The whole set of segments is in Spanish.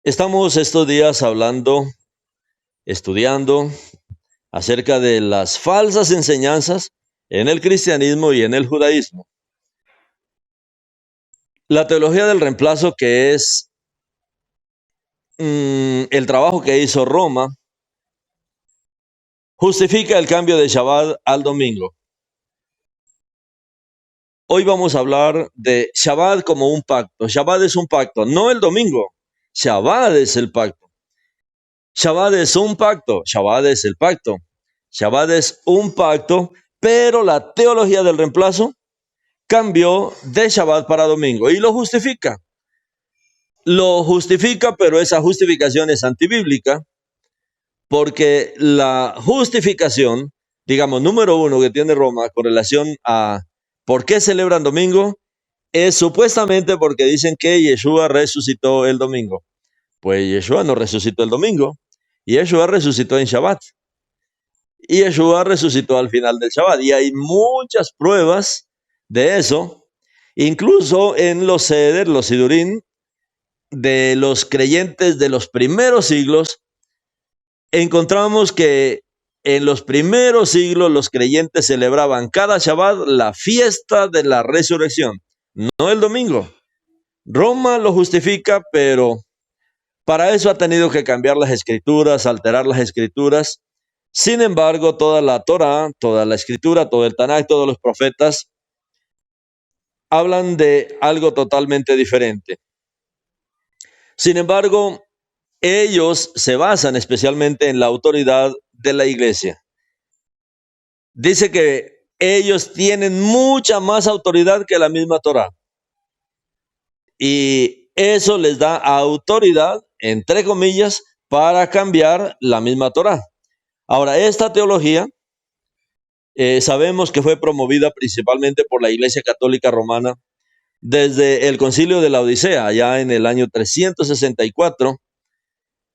Estamos estos días estudiando acerca de las falsas enseñanzas en el cristianismo y en el judaísmo. La teología del reemplazo, que es el trabajo que hizo Roma, justifica el cambio de Shabbat al domingo. Hoy vamos a hablar de Shabbat como un pacto. Shabbat es un pacto, no el domingo. Shabbat es el pacto. Shabbat es un pacto. Shabbat es el pacto. Shabbat es un pacto, pero la teología del reemplazo cambió de Shabbat para domingo y lo justifica. Lo justifica, pero esa justificación es antibíblica, porque la justificación, digamos, número uno que tiene Roma con relación a por qué celebran domingo, es supuestamente porque dicen que Yeshua resucitó el domingo. Pues Yeshua no resucitó el domingo, Yeshua resucitó en Shabbat. Y Yeshua resucitó al final del Shabbat. Y hay muchas pruebas de eso, incluso en los Seder, los Sidurín, de los creyentes de los primeros siglos, encontramos que en los primeros siglos los creyentes celebraban cada Shabbat la fiesta de la resurrección, no el domingo. Roma lo justifica, pero para eso ha tenido que cambiar las escrituras, alterar las escrituras. Sin embargo, toda la Torah, toda la escritura, todo el Tanaj, todos los profetas hablan de algo totalmente diferente. Sin embargo, ellos se basan especialmente en la autoridad de la iglesia. Dice que ellos tienen mucha más autoridad que la misma Torah. Y eso les da autoridad, entre comillas, para cambiar la misma Torah. Ahora, esta teología sabemos que fue promovida principalmente por la Iglesia Católica Romana desde el Concilio de la Odisea, allá en el año 364,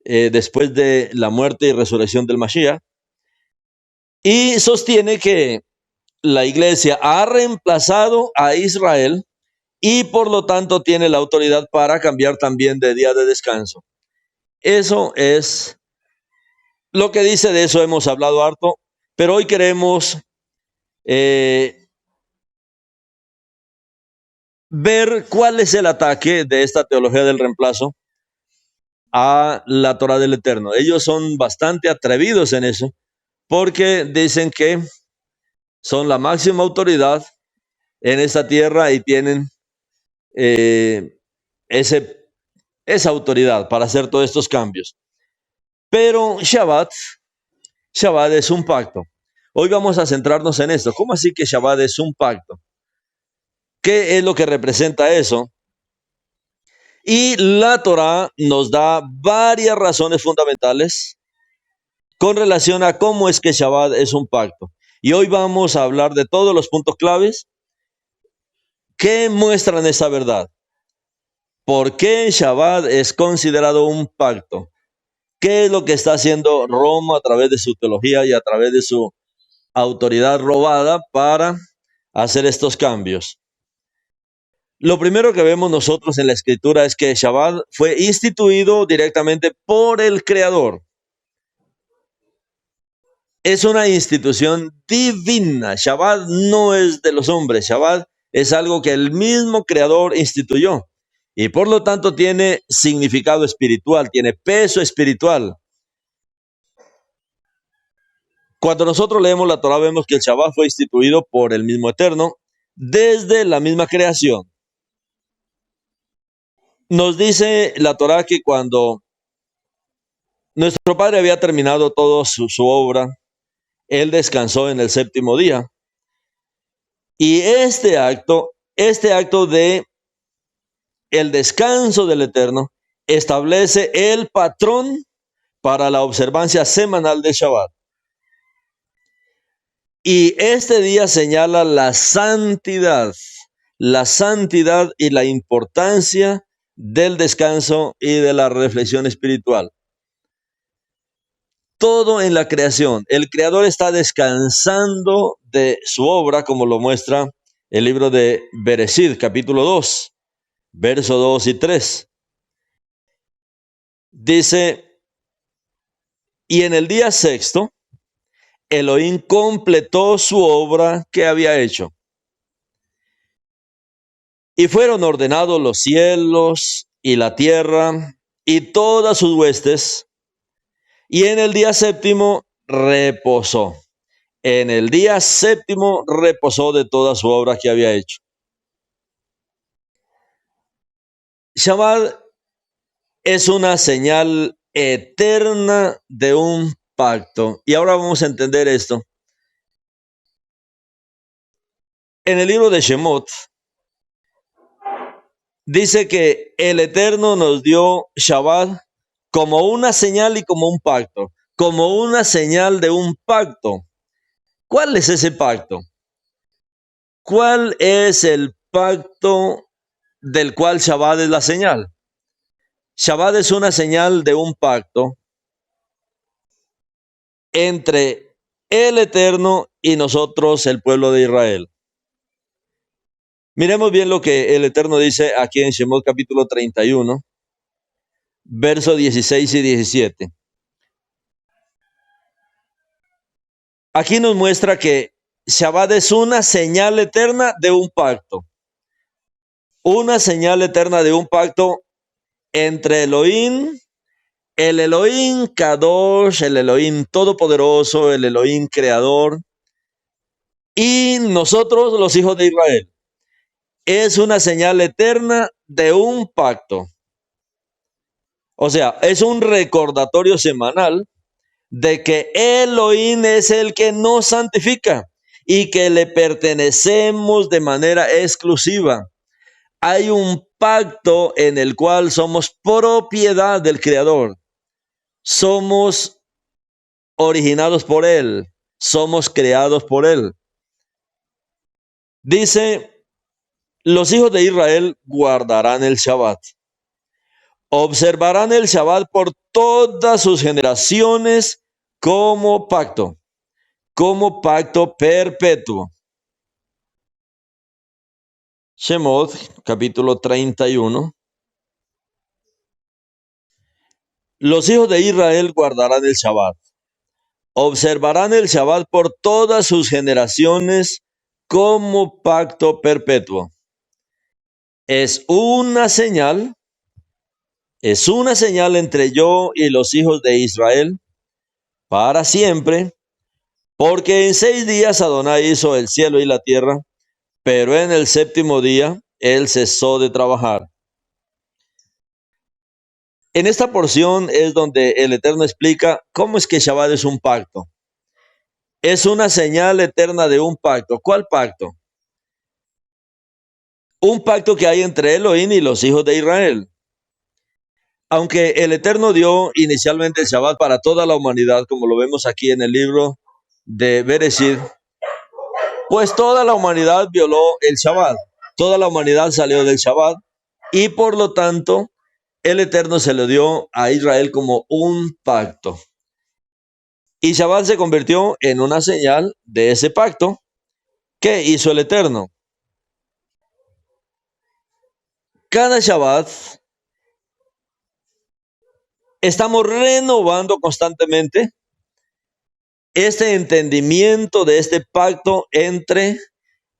después de la muerte y resurrección del Mashiach, y sostiene que la Iglesia ha reemplazado a Israel y por lo tanto tiene la autoridad para cambiar también de día de descanso. Eso es lo que dice, de eso hemos hablado harto, pero hoy queremos ver cuál es el ataque de esta teología del reemplazo a la Torah del Eterno. Ellos son bastante atrevidos en eso, porque dicen que son la máxima autoridad en esta tierra y tienen esa autoridad para hacer todos estos cambios. Pero Shabbat es un pacto. Hoy vamos a centrarnos en esto. ¿Cómo así que Shabbat es un pacto? ¿Qué es lo que representa eso? Y la Torah nos da varias razones fundamentales con relación a cómo es que Shabbat es un pacto. Y hoy vamos a hablar de todos los puntos claves que muestran esa verdad. ¿Por qué Shabbat es considerado un pacto? ¿Qué es lo que está haciendo Roma a través de su teología y a través de su autoridad robada para hacer estos cambios? Lo primero que vemos nosotros en la escritura es que Shabbat fue instituido directamente por el Creador. Es una institución divina. Shabbat no es de los hombres. Shabbat es algo que el mismo Creador instituyó. Y por lo tanto tiene significado espiritual, tiene peso espiritual. Cuando nosotros leemos la Torah vemos que el Shabbat fue instituido por el mismo Eterno desde la misma creación. Nos dice la Torah que cuando nuestro Padre había terminado toda su obra, Él descansó en el séptimo día. Y este acto de el descanso del Eterno establece el patrón para la observancia semanal de Shabbat. Y este día señala la santidad y la importancia del descanso y de la reflexión espiritual. Todo en la creación. El Creador está descansando de su obra, como lo muestra el libro de Bereshit, capítulo 2, verso 2 y 3. Dice, y en el día sexto, Elohim completó su obra que había hecho. Y fueron ordenados los cielos y la tierra y todas sus huestes. Y en el día séptimo reposó. En el día séptimo reposó de toda su obra que había hecho. Shabbat es una señal eterna de un pacto. Y ahora vamos a entender esto. En el libro de Shemot dice que el Eterno nos dio Shabbat como una señal y como un pacto, como una señal de un pacto. ¿Cuál es ese pacto? ¿Cuál es el pacto del cual Shabbat es la señal? Shabbat es una señal de un pacto entre el Eterno y nosotros, el pueblo de Israel. Miremos bien lo que el Eterno dice aquí en Shemot capítulo 31, versos 16 y 17. Aquí nos muestra que Shabbat es una señal eterna de un pacto. Una señal eterna de un pacto entre Elohim, el Elohim Kadosh, el Elohim Todopoderoso, el Elohim Creador, y nosotros, los hijos de Israel. Es una señal eterna de un pacto. O sea, es un recordatorio semanal de que Elohim es el que nos santifica y que le pertenecemos de manera exclusiva. Hay un pacto en el cual somos propiedad del Creador. Somos originados por Él. Somos creados por Él. Dice, los hijos de Israel guardarán el Shabbat. Observarán el Shabbat por todas sus generaciones como pacto perpetuo. Shemot, capítulo 31. Los hijos de Israel guardarán el Shabbat. Observarán el Shabbat por todas sus generaciones como pacto perpetuo. Es una señal entre yo y los hijos de Israel para siempre, porque en 6 días Adonai hizo el cielo y la tierra, pero en el séptimo día él cesó de trabajar. En esta porción es donde el Eterno explica cómo es que Shabbat es un pacto. Es una señal eterna de un pacto. ¿Cuál pacto? Un pacto que hay entre Elohim y los hijos de Israel. Aunque el Eterno dio inicialmente el Shabbat para toda la humanidad, como lo vemos aquí en el libro de Bereshit, pues toda la humanidad violó el Shabbat. Toda la humanidad salió del Shabbat y por lo tanto el Eterno se le dio a Israel como un pacto. Y Shabbat se convirtió en una señal de ese pacto. ¿Qué hizo el Eterno? Cada Shabbat estamos renovando constantemente este entendimiento de este pacto entre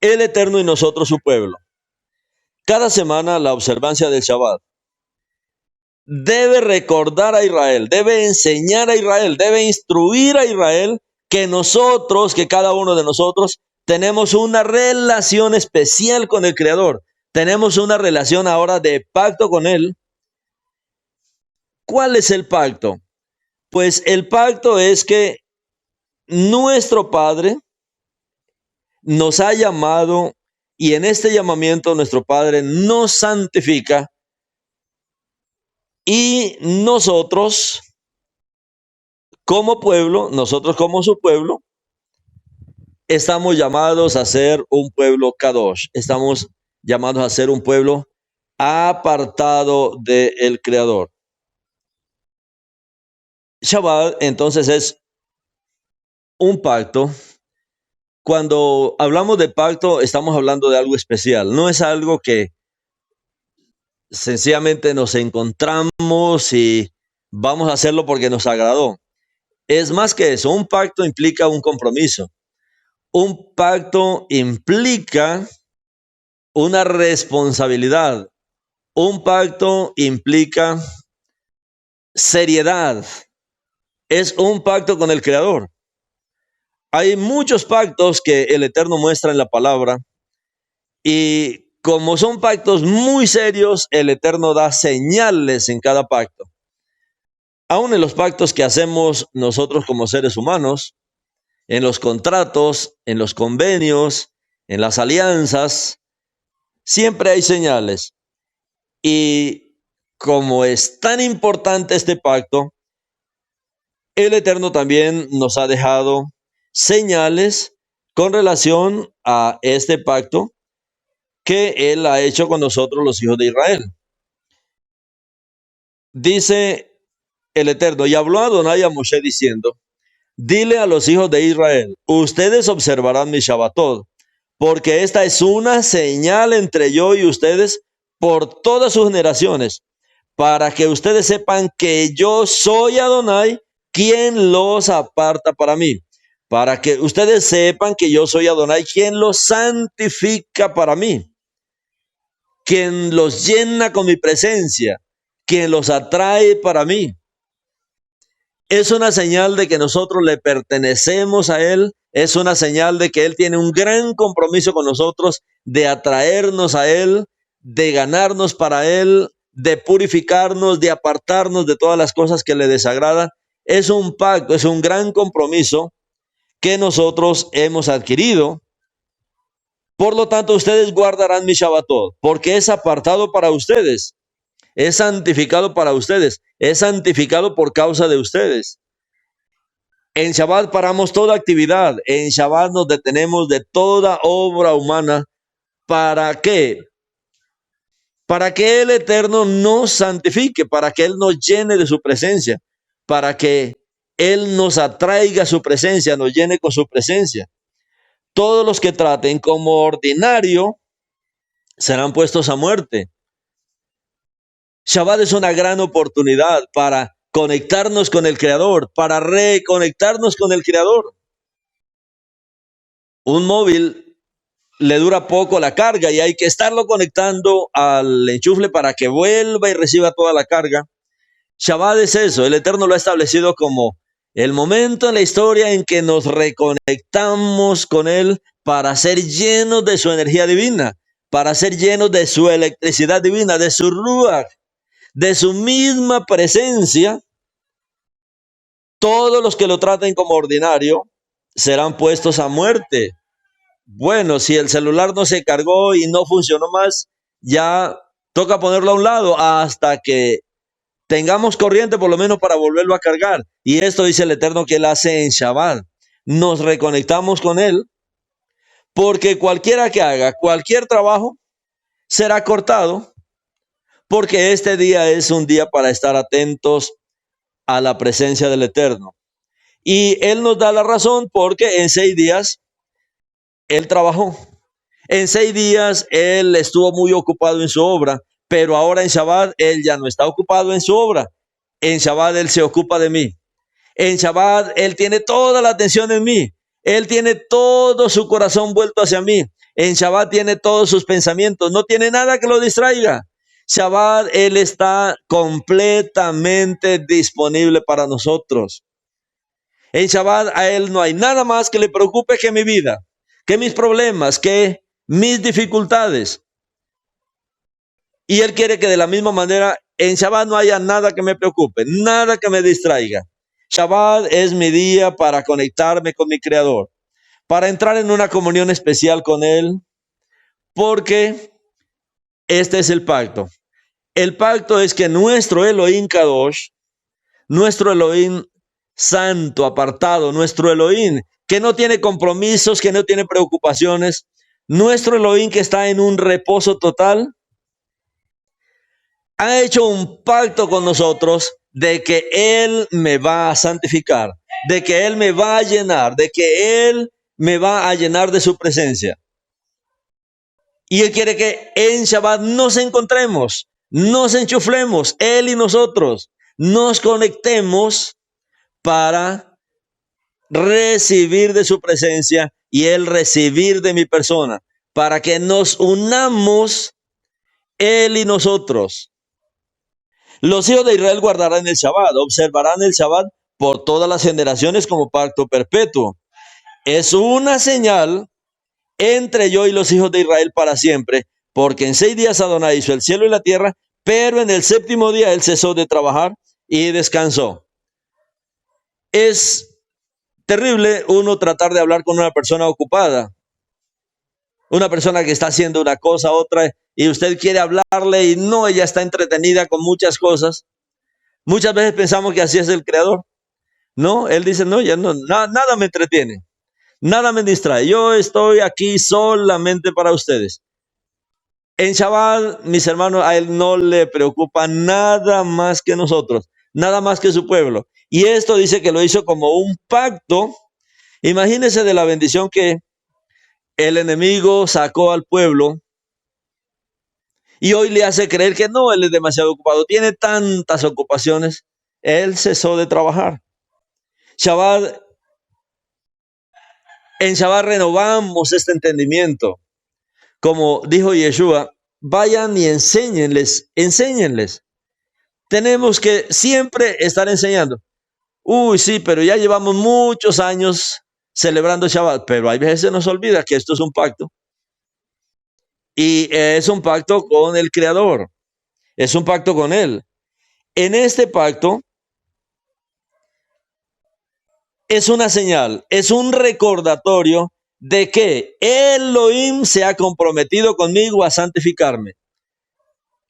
el Eterno y nosotros, su pueblo. Cada semana la observancia del Shabbat debe recordar a Israel, debe enseñar a Israel, debe instruir a Israel que cada uno de nosotros tenemos una relación especial con el Creador. Tenemos una relación ahora de pacto con Él. ¿Cuál es el pacto? Pues el pacto es que nuestro Padre nos ha llamado y en este llamamiento nuestro Padre nos santifica y nosotros como pueblo, nosotros como su pueblo, estamos llamados a ser un pueblo Kadosh. Estamos llamados a ser un pueblo apartado del Creador. Shabbat entonces es un pacto. Cuando hablamos de pacto, estamos hablando de algo especial. No es algo que sencillamente nos encontramos y vamos a hacerlo porque nos agradó. Es más que eso, un pacto implica un compromiso. Un pacto implica una responsabilidad. Un pacto implica seriedad. Es un pacto con el Creador. Hay muchos pactos que el Eterno muestra en la palabra y como son pactos muy serios, el Eterno da señales en cada pacto. Aún en los pactos que hacemos nosotros como seres humanos, en los contratos, en los convenios, en las alianzas, siempre hay señales. Y como es tan importante este pacto, el Eterno también nos ha dejado señales con relación a este pacto que Él ha hecho con nosotros los hijos de Israel. Dice el Eterno, y habló Adonai a Moshe diciendo, dile a los hijos de Israel, ustedes observarán mi Shabbatot, porque esta es una señal entre yo y ustedes por todas sus generaciones, para que ustedes sepan que yo soy Adonai, quien los aparta para mí. Para que ustedes sepan que yo soy Adonai, quien los santifica para mí, quien los llena con mi presencia, quien los atrae para mí. Es una señal de que nosotros le pertenecemos a Él, es una señal de que Él tiene un gran compromiso con nosotros, de atraernos a Él, de ganarnos para Él, de purificarnos, de apartarnos de todas las cosas que le desagradan. Es un pacto, es un gran compromiso que nosotros hemos adquirido. Por lo tanto, ustedes guardarán mi Shabbatot, porque es apartado para ustedes, es santificado para ustedes, es santificado por causa de ustedes. En Shabbat paramos toda actividad, en Shabbat nos detenemos de toda obra humana. ¿Para qué? Para que el Eterno nos santifique, para que Él nos llene de su presencia, para que Él nos atraiga a su presencia, nos llene con su presencia. Todos los que traten como ordinario serán puestos a muerte. Shabbat es una gran oportunidad para conectarnos con el Creador, para reconectarnos con el Creador. Un móvil le dura poco la carga y hay que estarlo conectando al enchufle para que vuelva y reciba toda la carga. Shabbat es eso, el Eterno lo ha establecido como el momento en la historia en que nos reconectamos con Él para ser llenos de su energía divina, para ser llenos de su electricidad divina, de su ruach, de su misma presencia. Todos los que lo traten como ordinario serán puestos a muerte. Bueno, si el celular no se cargó y no funcionó más, ya toca ponerlo a un lado hasta que tengamos corriente por lo menos para volverlo a cargar. Y esto dice el Eterno que Él hace en Shabbat. Nos reconectamos con Él porque cualquiera que haga cualquier trabajo será cortado, porque este día es un día para estar atentos a la presencia del Eterno. Y Él nos da la razón porque en 6 días Él trabajó. En 6 días Él estuvo muy ocupado en su obra, pero ahora en Shabbat Él ya no está ocupado en su obra. En Shabbat Él se ocupa de mí. En Shabbat Él tiene toda la atención en mí. Él tiene todo su corazón vuelto hacia mí. En Shabbat tiene todos sus pensamientos. No tiene nada que lo distraiga. Shabbat Él está completamente disponible para nosotros. En Shabbat a Él no hay nada más que le preocupe que mi vida, que mis problemas, que mis dificultades. Y Él quiere que de la misma manera en Shabbat no haya nada que me preocupe, nada que me distraiga. Shabbat es mi día para conectarme con mi Creador, para entrar en una comunión especial con Él, porque este es el pacto. El pacto es que nuestro Elohim Kadosh, nuestro Elohim santo, apartado, nuestro Elohim que no tiene compromisos, que no tiene preocupaciones, nuestro Elohim que está en un reposo total, ha hecho un pacto con nosotros de que Él me va a santificar, de que Él me va a llenar, de que Él me va a llenar de su presencia. Y Él quiere que en Shabbat nos encontremos, nos enchuflemos, Él y nosotros, nos conectemos para recibir de su presencia y Él recibir de mi persona, para que nos unamos Él y nosotros. Los hijos de Israel guardarán el Shabbat, observarán el Shabbat por todas las generaciones como pacto perpetuo. Es una señal entre yo y los hijos de Israel para siempre, porque en 6 días Adonai hizo el cielo y la tierra, pero en el séptimo día Él cesó de trabajar y descansó. Es terrible uno tratar de hablar con una persona ocupada, una persona que está haciendo una cosa, otra, y usted quiere hablarle y no, ella está entretenida con muchas cosas. Muchas veces pensamos que así es el Creador. No, Él dice, no, ya no, nada me entretiene, nada me distrae. Yo estoy aquí solamente para ustedes. En Shabbat, mis hermanos, a Él no le preocupa nada más que nosotros, nada más que su pueblo. Y esto dice que lo hizo como un pacto. Imagínense de la bendición que el enemigo sacó al pueblo y hoy le hace creer que no, él es demasiado ocupado, tiene tantas ocupaciones. Él cesó de trabajar. Shabbat, en Shabbat renovamos este entendimiento. Como dijo Yeshua, vayan y enséñenles. Tenemos que siempre estar enseñando. Uy, sí, pero ya llevamos muchos años celebrando Shabbat, pero hay veces se nos olvida que esto es un pacto. Y es un pacto con el Creador. Es un pacto con Él. En este pacto es una señal, es un recordatorio de que Elohim se ha comprometido conmigo a santificarme,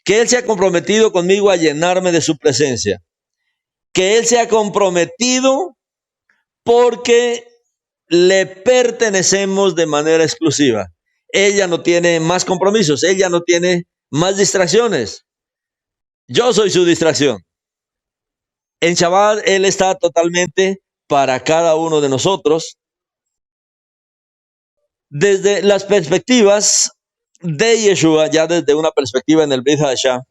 que Él se ha comprometido conmigo a llenarme de su presencia, que Él se ha comprometido porque le pertenecemos de manera exclusiva. Ella no tiene más compromisos, ella no tiene más distracciones. Yo soy su distracción. En Shabbat Él está totalmente para cada uno de nosotros. Desde las perspectivas de Yeshua, ya desde una perspectiva en el Brit Hadashah,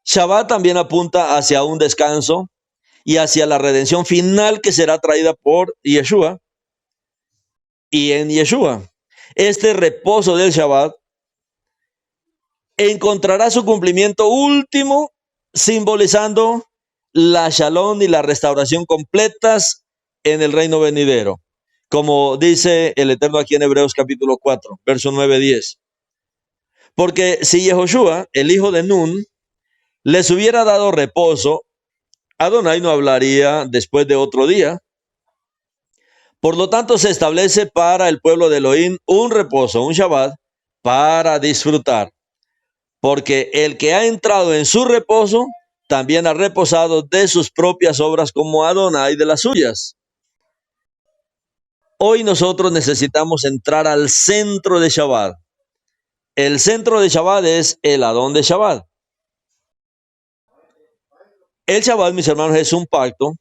Shabbat también apunta hacia un descanso y hacia la redención final que será traída por Yeshua y en Yeshua. Este reposo del Shabbat encontrará su cumplimiento último simbolizando la Shalom y la restauración completas en el reino venidero, como dice el Eterno aquí en Hebreos capítulo 4, verso 9-10. Porque si Yehoshua, el hijo de Nun, les hubiera dado reposo, Adonai no hablaría después de otro día. Por lo tanto, se establece para el pueblo de Elohim un reposo, un Shabbat, para disfrutar. Porque el que ha entrado en su reposo, también ha reposado de sus propias obras como Adonai de las suyas. Hoy nosotros necesitamos entrar al centro de Shabbat. El centro de Shabbat es el Adón de Shabbat. El Shabbat, mis hermanos, es un pacto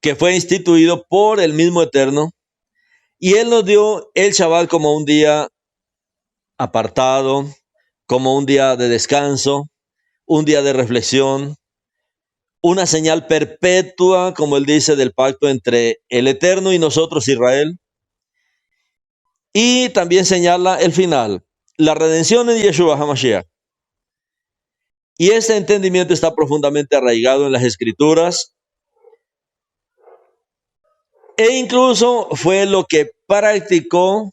que fue instituido por el mismo Eterno, y Él nos dio el Shabbat como un día apartado, como un día de descanso, un día de reflexión, una señal perpetua, como Él dice, del pacto entre el Eterno y nosotros, Israel. Y también señala el final, la redención en Yeshua HaMashiach. Y este entendimiento está profundamente arraigado en las Escrituras, e incluso fue lo que practicó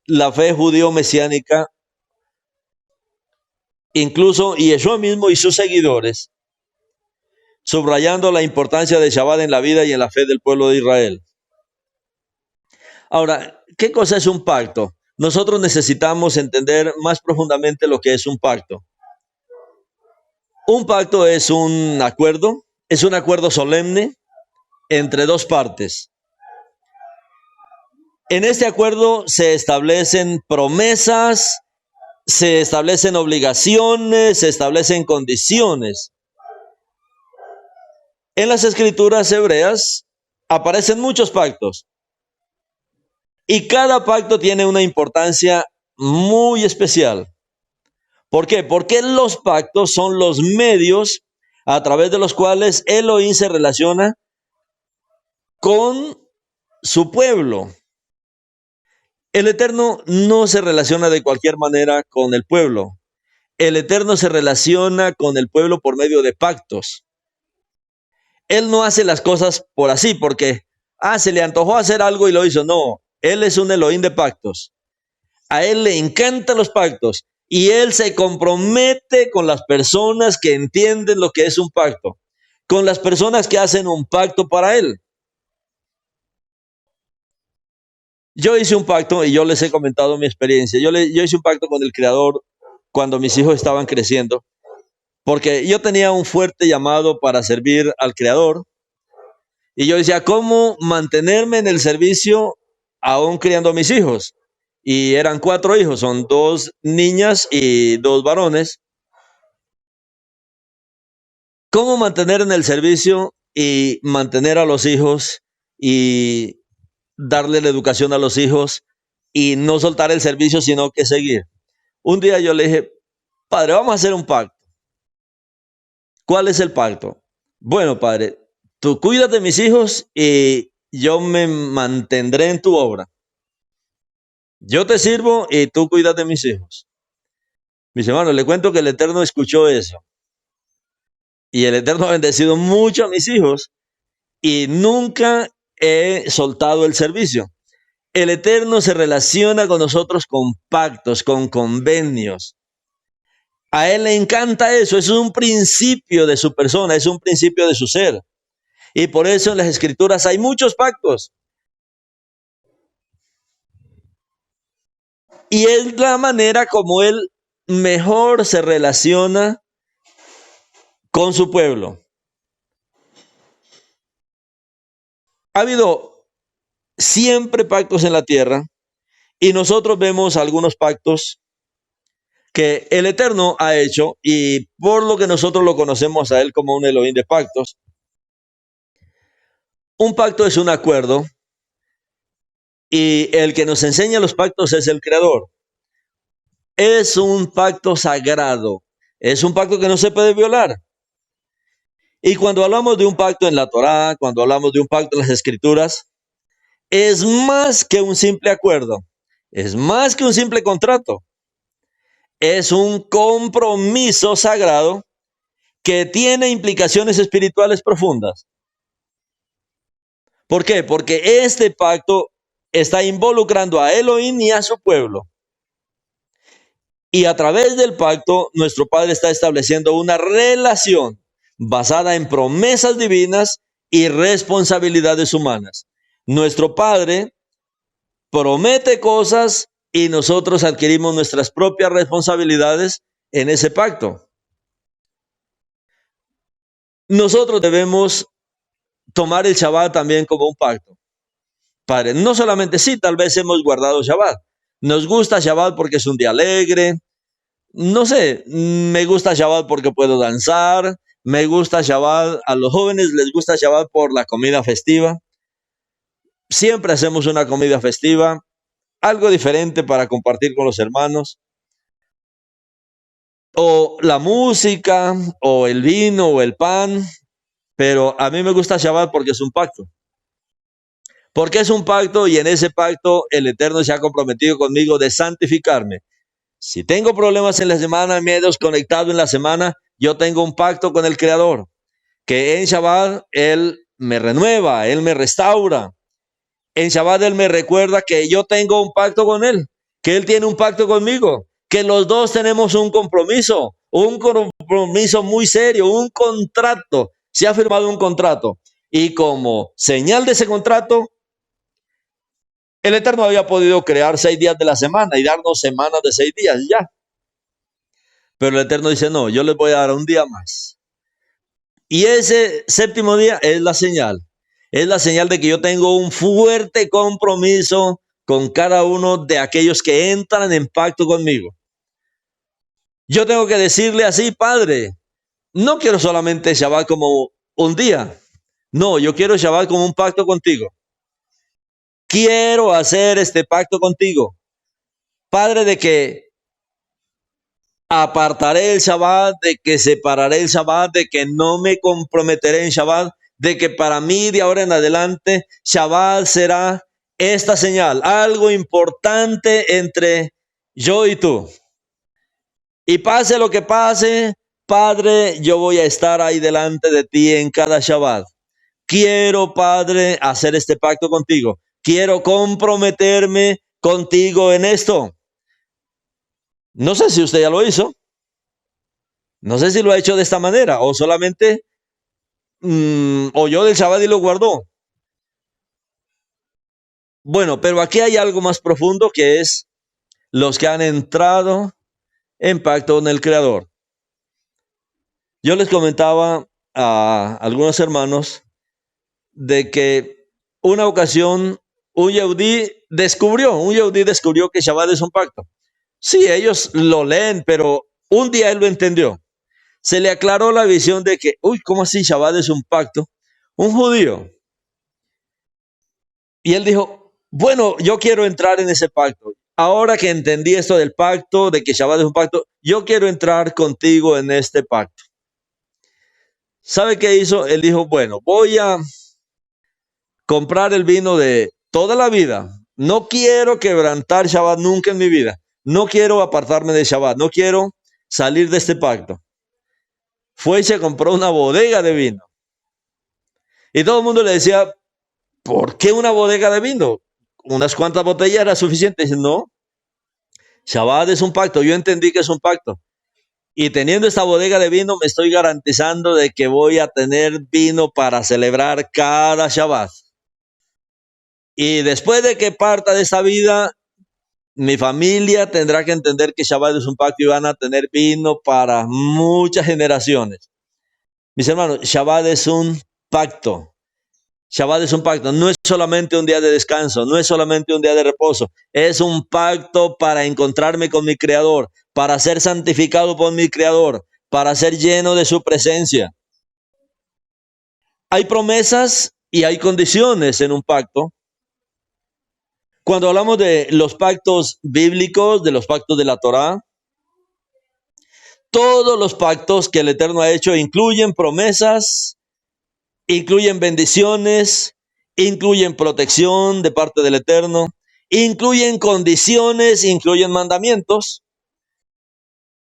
la fe judío-mesiánica. Incluso Yeshua mismo y sus seguidores, subrayando la importancia de Shabbat en la vida y en la fe del pueblo de Israel. Ahora, ¿qué cosa es un pacto? Nosotros necesitamos entender más profundamente lo que es un pacto. Un pacto es un acuerdo solemne entre dos partes. En este acuerdo se establecen promesas, se establecen obligaciones, se establecen condiciones. En las escrituras hebreas aparecen muchos pactos y cada pacto tiene una importancia muy especial. ¿Por qué? Porque los pactos son los medios a través de los cuales Elohim se relaciona con su pueblo. El Eterno no se relaciona de cualquier manera con el pueblo. El Eterno se relaciona con el pueblo por medio de pactos. Él no hace las cosas por así, porque, se le antojó hacer algo y lo hizo. No, Él es un Elohim de pactos. A Él le encantan los pactos y Él se compromete con las personas que entienden lo que es un pacto, con las personas que hacen un pacto para Él. Yo hice un pacto y yo les he comentado mi experiencia. Yo hice un pacto con el Creador cuando mis hijos estaban creciendo, porque yo tenía un fuerte llamado para servir al Creador. Y yo decía, ¿cómo mantenerme en el servicio aún criando a mis hijos? Y eran 4 hijos, son 2 niñas y 2 varones. ¿Cómo mantener en el servicio y mantener a los hijos y darle la educación a los hijos y no soltar el servicio, sino que seguir? Un día yo le dije, padre, vamos a hacer un pacto. ¿Cuál es el pacto? Bueno, padre, tú cuidas de mis hijos y yo me mantendré en tu obra. Yo te sirvo y tú cuidas de mis hijos. Mis hermanos, le cuento que el Eterno escuchó eso. Y el Eterno ha bendecido mucho a mis hijos y nunca he soltado el servicio. El Eterno se relaciona con nosotros con pactos, con convenios. A Él le encanta eso, es un principio de su persona, es un principio de su ser. Y por eso en las Escrituras hay muchos pactos. Y es la manera como Él mejor se relaciona con su pueblo. Ha habido siempre pactos en la tierra y nosotros vemos algunos pactos que el Eterno ha hecho y por lo que nosotros lo conocemos a Él como un Elohim de pactos. Un pacto es un acuerdo y el que nos enseña los pactos es el Creador. Es un pacto sagrado, es un pacto que no se puede violar. Y cuando hablamos de un pacto en la Torá, cuando hablamos de un pacto en las Escrituras, es más que un simple acuerdo, es más que un simple contrato. Es un compromiso sagrado que tiene implicaciones espirituales profundas. ¿Por qué? Porque este pacto está involucrando a Elohim y a su pueblo. Y a través del pacto, nuestro Padre está estableciendo una relación basada en promesas divinas y responsabilidades humanas. Nuestro Padre promete cosas y nosotros adquirimos nuestras propias responsabilidades en ese pacto. Nosotros debemos tomar el Shabbat también como un pacto. Padre, no solamente sí, tal vez hemos guardado Shabbat. Nos gusta Shabbat porque es un día alegre. No sé, me gusta Shabbat porque puedo danzar. Me gusta Shabbat, a los jóvenes les gusta Shabbat por la comida festiva. Siempre hacemos una comida festiva, algo diferente para compartir con los hermanos. O la música, o el vino, o el pan. Pero a mí me gusta Shabbat porque es un pacto. Porque es un pacto y en ese pacto el Eterno se ha comprometido conmigo de santificarme. Si tengo problemas en la semana, me he desconectado en la semana, yo tengo un pacto con el Creador, que en Shabbat Él me renueva, Él me restaura. En Shabbat Él me recuerda que yo tengo un pacto con Él, que Él tiene un pacto conmigo, que los dos tenemos un compromiso muy serio, un contrato. Se ha firmado un contrato y como señal de ese contrato, el Eterno había podido crear 6 días de la semana y darnos semanas de 6 días ya. Pero el Eterno dice, no, yo les voy a dar un día más. Y ese 7º día es la señal. Es la señal de que yo tengo un fuerte compromiso con cada uno de aquellos que entran en pacto conmigo. Yo tengo que decirle así, Padre, no quiero solamente Shabbat como un día. No, yo quiero Shabbat como un pacto contigo. Quiero hacer este pacto contigo, Padre, de que apartaré el Shabbat, de que separaré el Shabbat, de que no me comprometeré en Shabbat, de que para mí de ahora en adelante Shabbat será esta señal, algo importante entre yo y tú. Y pase lo que pase, Padre, yo voy a estar ahí delante de ti en cada Shabbat. Quiero, Padre, hacer este pacto contigo. Quiero comprometerme contigo en esto. No sé si usted ya lo hizo. No sé si lo ha hecho de esta manera o solamente oyó del Shabbat y lo guardó. Bueno, pero aquí hay algo más profundo, que es los que han entrado en pacto con el Creador. Yo les comentaba a algunos hermanos de que una ocasión un Yehudí descubrió que Shabbat es un pacto. Sí, ellos lo leen, pero un día él lo entendió. Se le aclaró la visión de que, ¿cómo así Shabbat es un pacto? Un judío. Y él dijo, bueno, yo quiero entrar en ese pacto. Ahora que entendí esto del pacto, de que Shabbat es un pacto, yo quiero entrar contigo en este pacto. ¿Sabe qué hizo? Él dijo, bueno, voy a comprar el vino de toda la vida. No quiero quebrantar Shabbat nunca en mi vida. No quiero apartarme de Shabbat. No quiero salir de este pacto. Fue y se compró una bodega de vino. Y todo el mundo le decía, ¿por qué una bodega de vino? Unas cuantas botellas era suficiente. Dice, no, Shabbat es un pacto. Yo entendí que es un pacto. Y teniendo esta bodega de vino, me estoy garantizando de que voy a tener vino para celebrar cada Shabbat. Y después de que parta de esta vida, mi familia tendrá que entender que Shabbat es un pacto y van a tener vino para muchas generaciones. Mis hermanos, Shabbat es un pacto. Shabbat es un pacto. No es solamente un día de descanso, no es solamente un día de reposo. Es un pacto para encontrarme con mi Creador, para ser santificado por mi Creador, para ser lleno de su presencia. Hay promesas y hay condiciones en un pacto. Cuando hablamos de los pactos bíblicos, de los pactos de la Torá, todos los pactos que el Eterno ha hecho incluyen promesas, incluyen bendiciones, incluyen protección de parte del Eterno, incluyen condiciones, incluyen mandamientos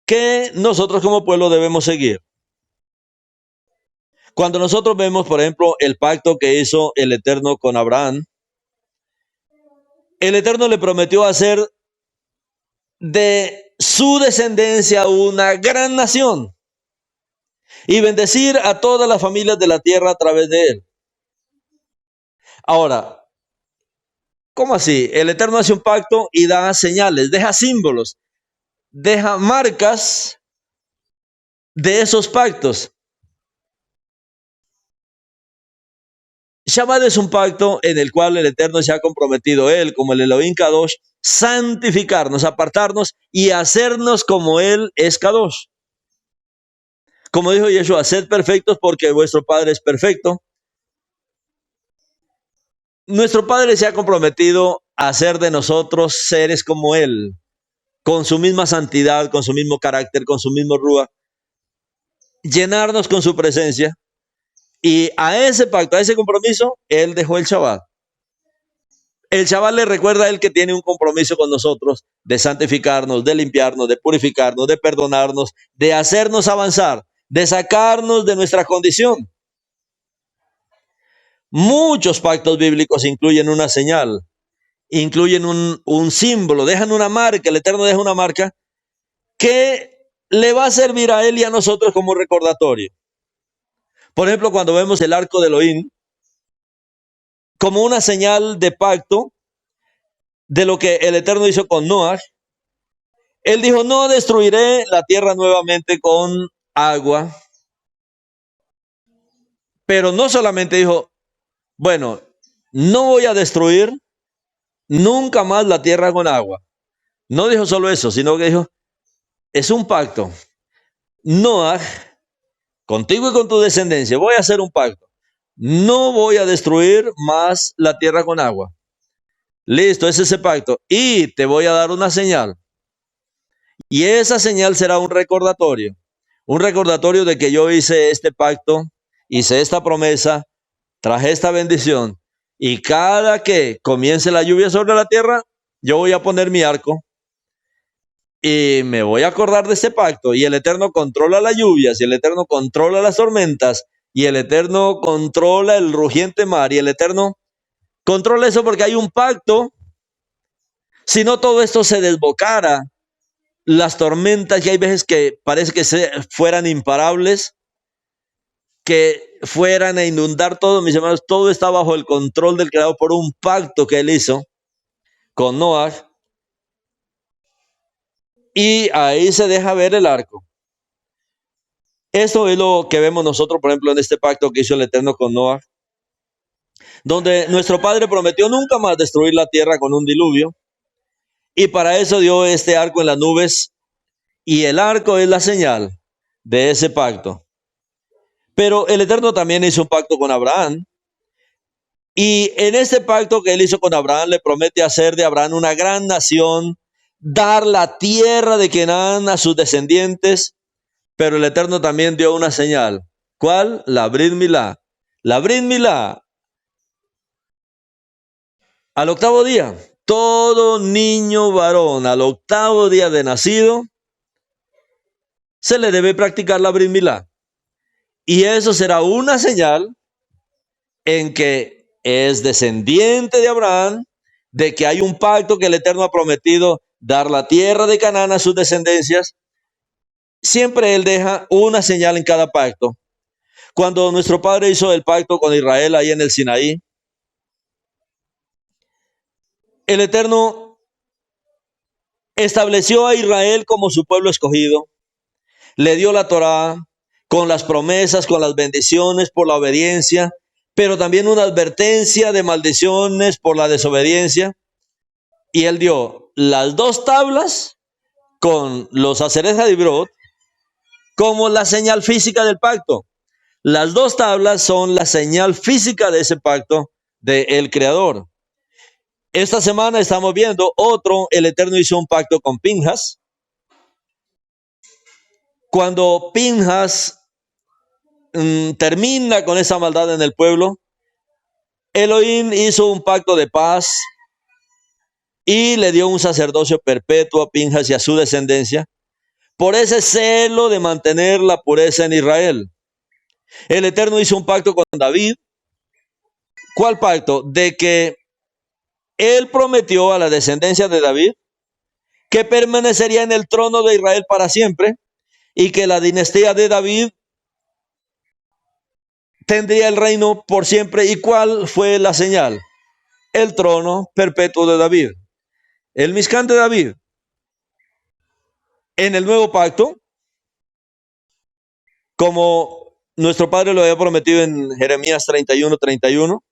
que nosotros como pueblo debemos seguir. Cuando nosotros vemos, por ejemplo, el pacto que hizo el Eterno con Abraham, el Eterno le prometió hacer de su descendencia una gran nación y bendecir a todas las familias de la tierra a través de él. Ahora, ¿cómo así? El Eterno hace un pacto y da señales, deja símbolos, deja marcas de esos pactos. Shabbat es un pacto en el cual el Eterno se ha comprometido, él como el Elohim Kadosh, santificarnos, apartarnos y hacernos como él es Kadosh. Como dijo Yeshua, sed perfectos porque vuestro Padre es perfecto. Nuestro Padre se ha comprometido a hacer de nosotros seres como él, con su misma santidad, con su mismo carácter, con su mismo ruach, llenarnos con su presencia. Y a ese pacto, a ese compromiso, él dejó el Shabbat. El Shabbat le recuerda a él que tiene un compromiso con nosotros de santificarnos, de limpiarnos, de purificarnos, de perdonarnos, de hacernos avanzar, de sacarnos de nuestra condición. Muchos pactos bíblicos incluyen una señal, incluyen un símbolo, dejan una marca, el Eterno deja una marca que le va a servir a él y a nosotros como recordatorio. Por ejemplo, cuando vemos el arco de Elohim, como una señal de pacto de lo que el Eterno hizo con Noah, él dijo, no destruiré la tierra nuevamente con agua, pero no solamente dijo, bueno, no voy a destruir nunca más la tierra con agua. No dijo solo eso, sino que dijo, es un pacto. Noah, contigo y con tu descendencia, voy a hacer un pacto. No voy a destruir más la tierra con agua. Listo, es ese pacto. Y te voy a dar una señal. Y esa señal será un recordatorio de que yo hice este pacto, hice esta promesa, traje esta bendición. Y cada que comience la lluvia sobre la tierra, yo voy a poner mi arco y me voy a acordar de este pacto. Y el Eterno controla las lluvias, y el Eterno controla las tormentas, y el Eterno controla el rugiente mar, y el Eterno controla eso porque hay un pacto. Si no todo esto se desbocara, las tormentas, y hay veces que parece que fueran imparables, que fueran a inundar todo, mis hermanos, todo está bajo el control del Creador por un pacto que él hizo con Noah, y ahí se deja ver el arco. Esto es lo que vemos nosotros, por ejemplo, en este pacto que hizo el Eterno con Noah, donde nuestro Padre prometió nunca más destruir la tierra con un diluvio, y para eso dio este arco en las nubes, y el arco es la señal de ese pacto. Pero el Eterno también hizo un pacto con Abraham, y en este pacto que él hizo con Abraham, le promete hacer de Abraham una gran nación, dar la tierra de Canaán a sus descendientes, pero el Eterno también dio una señal. ¿Cuál? La Brit Milá. La Brit Milá, al octavo día, todo niño varón al octavo día de nacido, se le debe practicar la Brit Milá. Y eso será una señal en que es descendiente de Abraham, de que hay un pacto que el Eterno ha prometido dar la tierra de Canaán a sus descendencias. Siempre él deja una señal en cada pacto. Cuando nuestro padre hizo el pacto con Israel ahí en el Sinaí, el Eterno estableció a Israel como su pueblo escogido, le dio la Torá con las promesas, con las bendiciones por la obediencia, pero también una advertencia de maldiciones por la desobediencia. Y él dio las dos tablas con los Asereth Hadibrot como la señal física del pacto. Las dos tablas son la señal física de ese pacto del Creador. Esta semana estamos viendo otro, el Eterno hizo un pacto con Pinjas. Cuando Pinjas termina con esa maldad en el pueblo, Elohim hizo un pacto de paz y le dio un sacerdocio perpetuo a Pinjas y a su descendencia por ese celo de mantener la pureza en Israel. El Eterno hizo un pacto con David. ¿Cuál pacto? De que él prometió a la descendencia de David que permanecería en el trono de Israel para siempre y que la dinastía de David tendría el reino por siempre. ¿Y cuál fue la señal? El trono perpetuo de David, el Mishkan de David. En el nuevo pacto, como nuestro padre lo había prometido en Jeremías 31:31,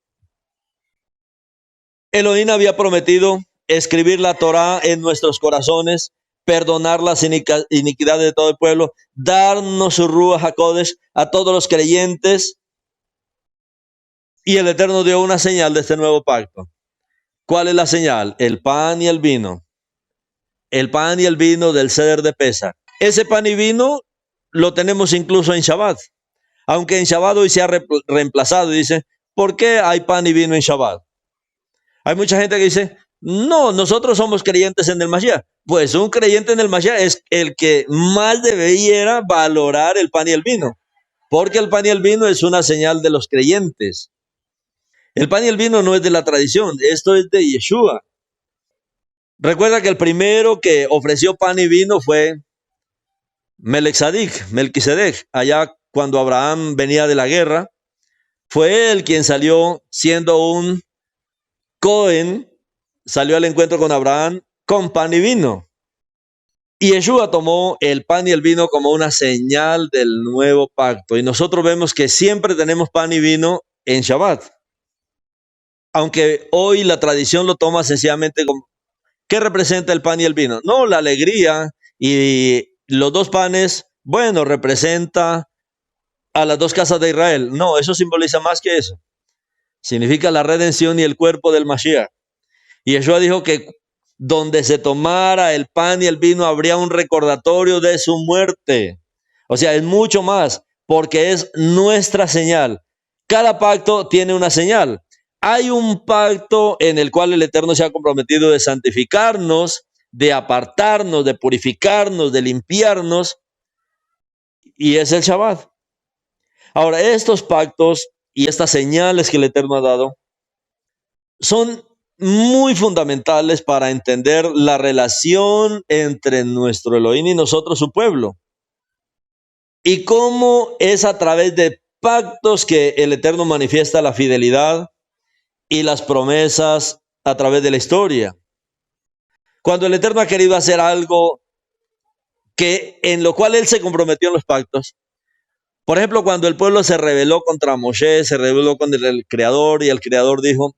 Elohim había prometido escribir la Torá en nuestros corazones, perdonar las iniquidades de todo el pueblo, darnos su Ruach HaKodesh a todos los creyentes. Y el Eterno dio una señal de este nuevo pacto. ¿Cuál es la señal? El pan y el vino. El pan y el vino del Seder de Pesach. Ese pan y vino lo tenemos incluso en Shabbat. Aunque en Shabbat hoy se ha reemplazado, dice, ¿por qué hay pan y vino en Shabbat? Hay mucha gente que dice, no, nosotros somos creyentes en el Mashiach. Pues un creyente en el Mashiach es el que más debiera valorar el pan y el vino, porque el pan y el vino es una señal de los creyentes. El pan y el vino no es de la tradición, esto es de Yeshua. Recuerda que el primero que ofreció pan y vino fue Melquisedec, allá cuando Abraham venía de la guerra. Fue él quien salió siendo un Cohen, salió al encuentro con Abraham con pan y vino. Y Yeshua tomó el pan y el vino como una señal del nuevo pacto. Y nosotros vemos que siempre tenemos pan y vino en Shabbat. Aunque hoy la tradición lo toma sencillamente como, ¿qué representa el pan y el vino? No, la alegría y los dos panes, bueno, representa a las dos casas de Israel. No, eso simboliza más que eso. Significa la redención y el cuerpo del Mashiach. Y Yeshua dijo que donde se tomara el pan y el vino, habría un recordatorio de su muerte. O sea, es mucho más, porque es nuestra señal. Cada pacto tiene una señal. Hay un pacto en el cual el Eterno se ha comprometido de santificarnos, de apartarnos, de purificarnos, de limpiarnos, y es el Shabbat. Ahora, estos pactos y estas señales que el Eterno ha dado son muy fundamentales para entender la relación entre nuestro Elohim y nosotros, su pueblo, y cómo es a través de pactos que el Eterno manifiesta la fidelidad y las promesas a través de la historia. Cuando el Eterno ha querido hacer algo en lo cual Él se comprometió en los pactos, por ejemplo, cuando el pueblo se rebeló contra Moshe, se rebeló contra el Creador, y el Creador dijo: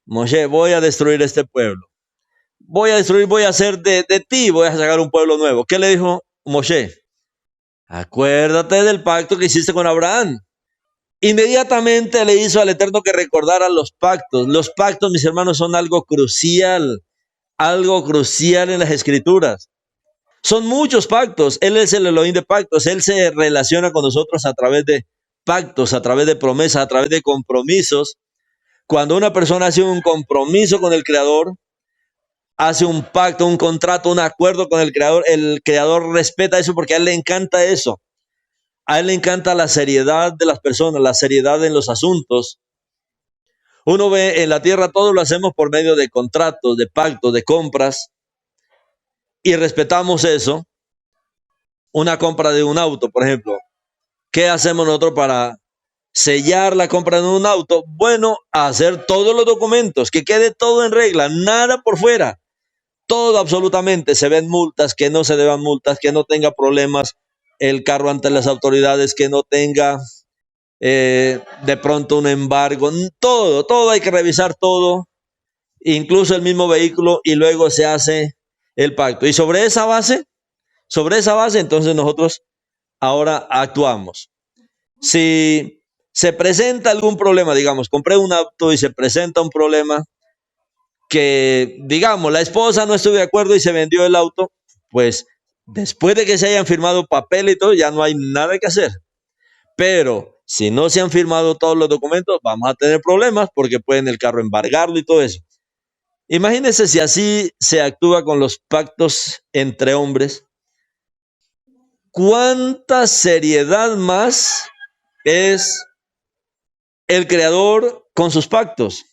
Moshe, voy a destruir este pueblo. Voy a hacer de ti, voy a sacar un pueblo nuevo. ¿Qué le dijo Moshe? Acuérdate del pacto que hiciste con Abraham. Inmediatamente le hizo al Eterno que recordara los pactos. Los pactos, mis hermanos, son algo crucial en las Escrituras. Son muchos pactos. Él es el Elohim de pactos. Él se relaciona con nosotros a través de pactos, a través de promesas, a través de compromisos. Cuando una persona hace un compromiso con el Creador, hace un pacto, un contrato, un acuerdo con el Creador respeta eso, porque a él le encanta eso. A él le encanta la seriedad de las personas, la seriedad en los asuntos. Uno ve en la tierra, todo lo hacemos por medio de contratos, de pactos, de compras, y respetamos eso. Una compra de un auto, por ejemplo. ¿Qué hacemos nosotros para sellar la compra de un auto? Bueno, hacer todos los documentos, que quede todo en regla, nada por fuera. Todo absolutamente, se ven multas, que no se deban multas, que no tenga problemas el carro ante las autoridades, que no tenga de pronto un embargo, todo hay que revisar todo, incluso el mismo vehículo, y luego se hace el pacto. Y sobre esa base, entonces nosotros ahora actuamos. Si se presenta algún problema, digamos, compré un auto y se presenta un problema, que, digamos, la esposa no estuvo de acuerdo y se vendió el auto, pues después de que se hayan firmado papel y todo, ya no hay nada que hacer. Pero si no se han firmado todos los documentos, vamos a tener problemas, porque pueden el carro embargarlo y todo eso. Imagínense si así se actúa con los pactos entre hombres. ¿Cuánta seriedad más es el Creador con sus pactos?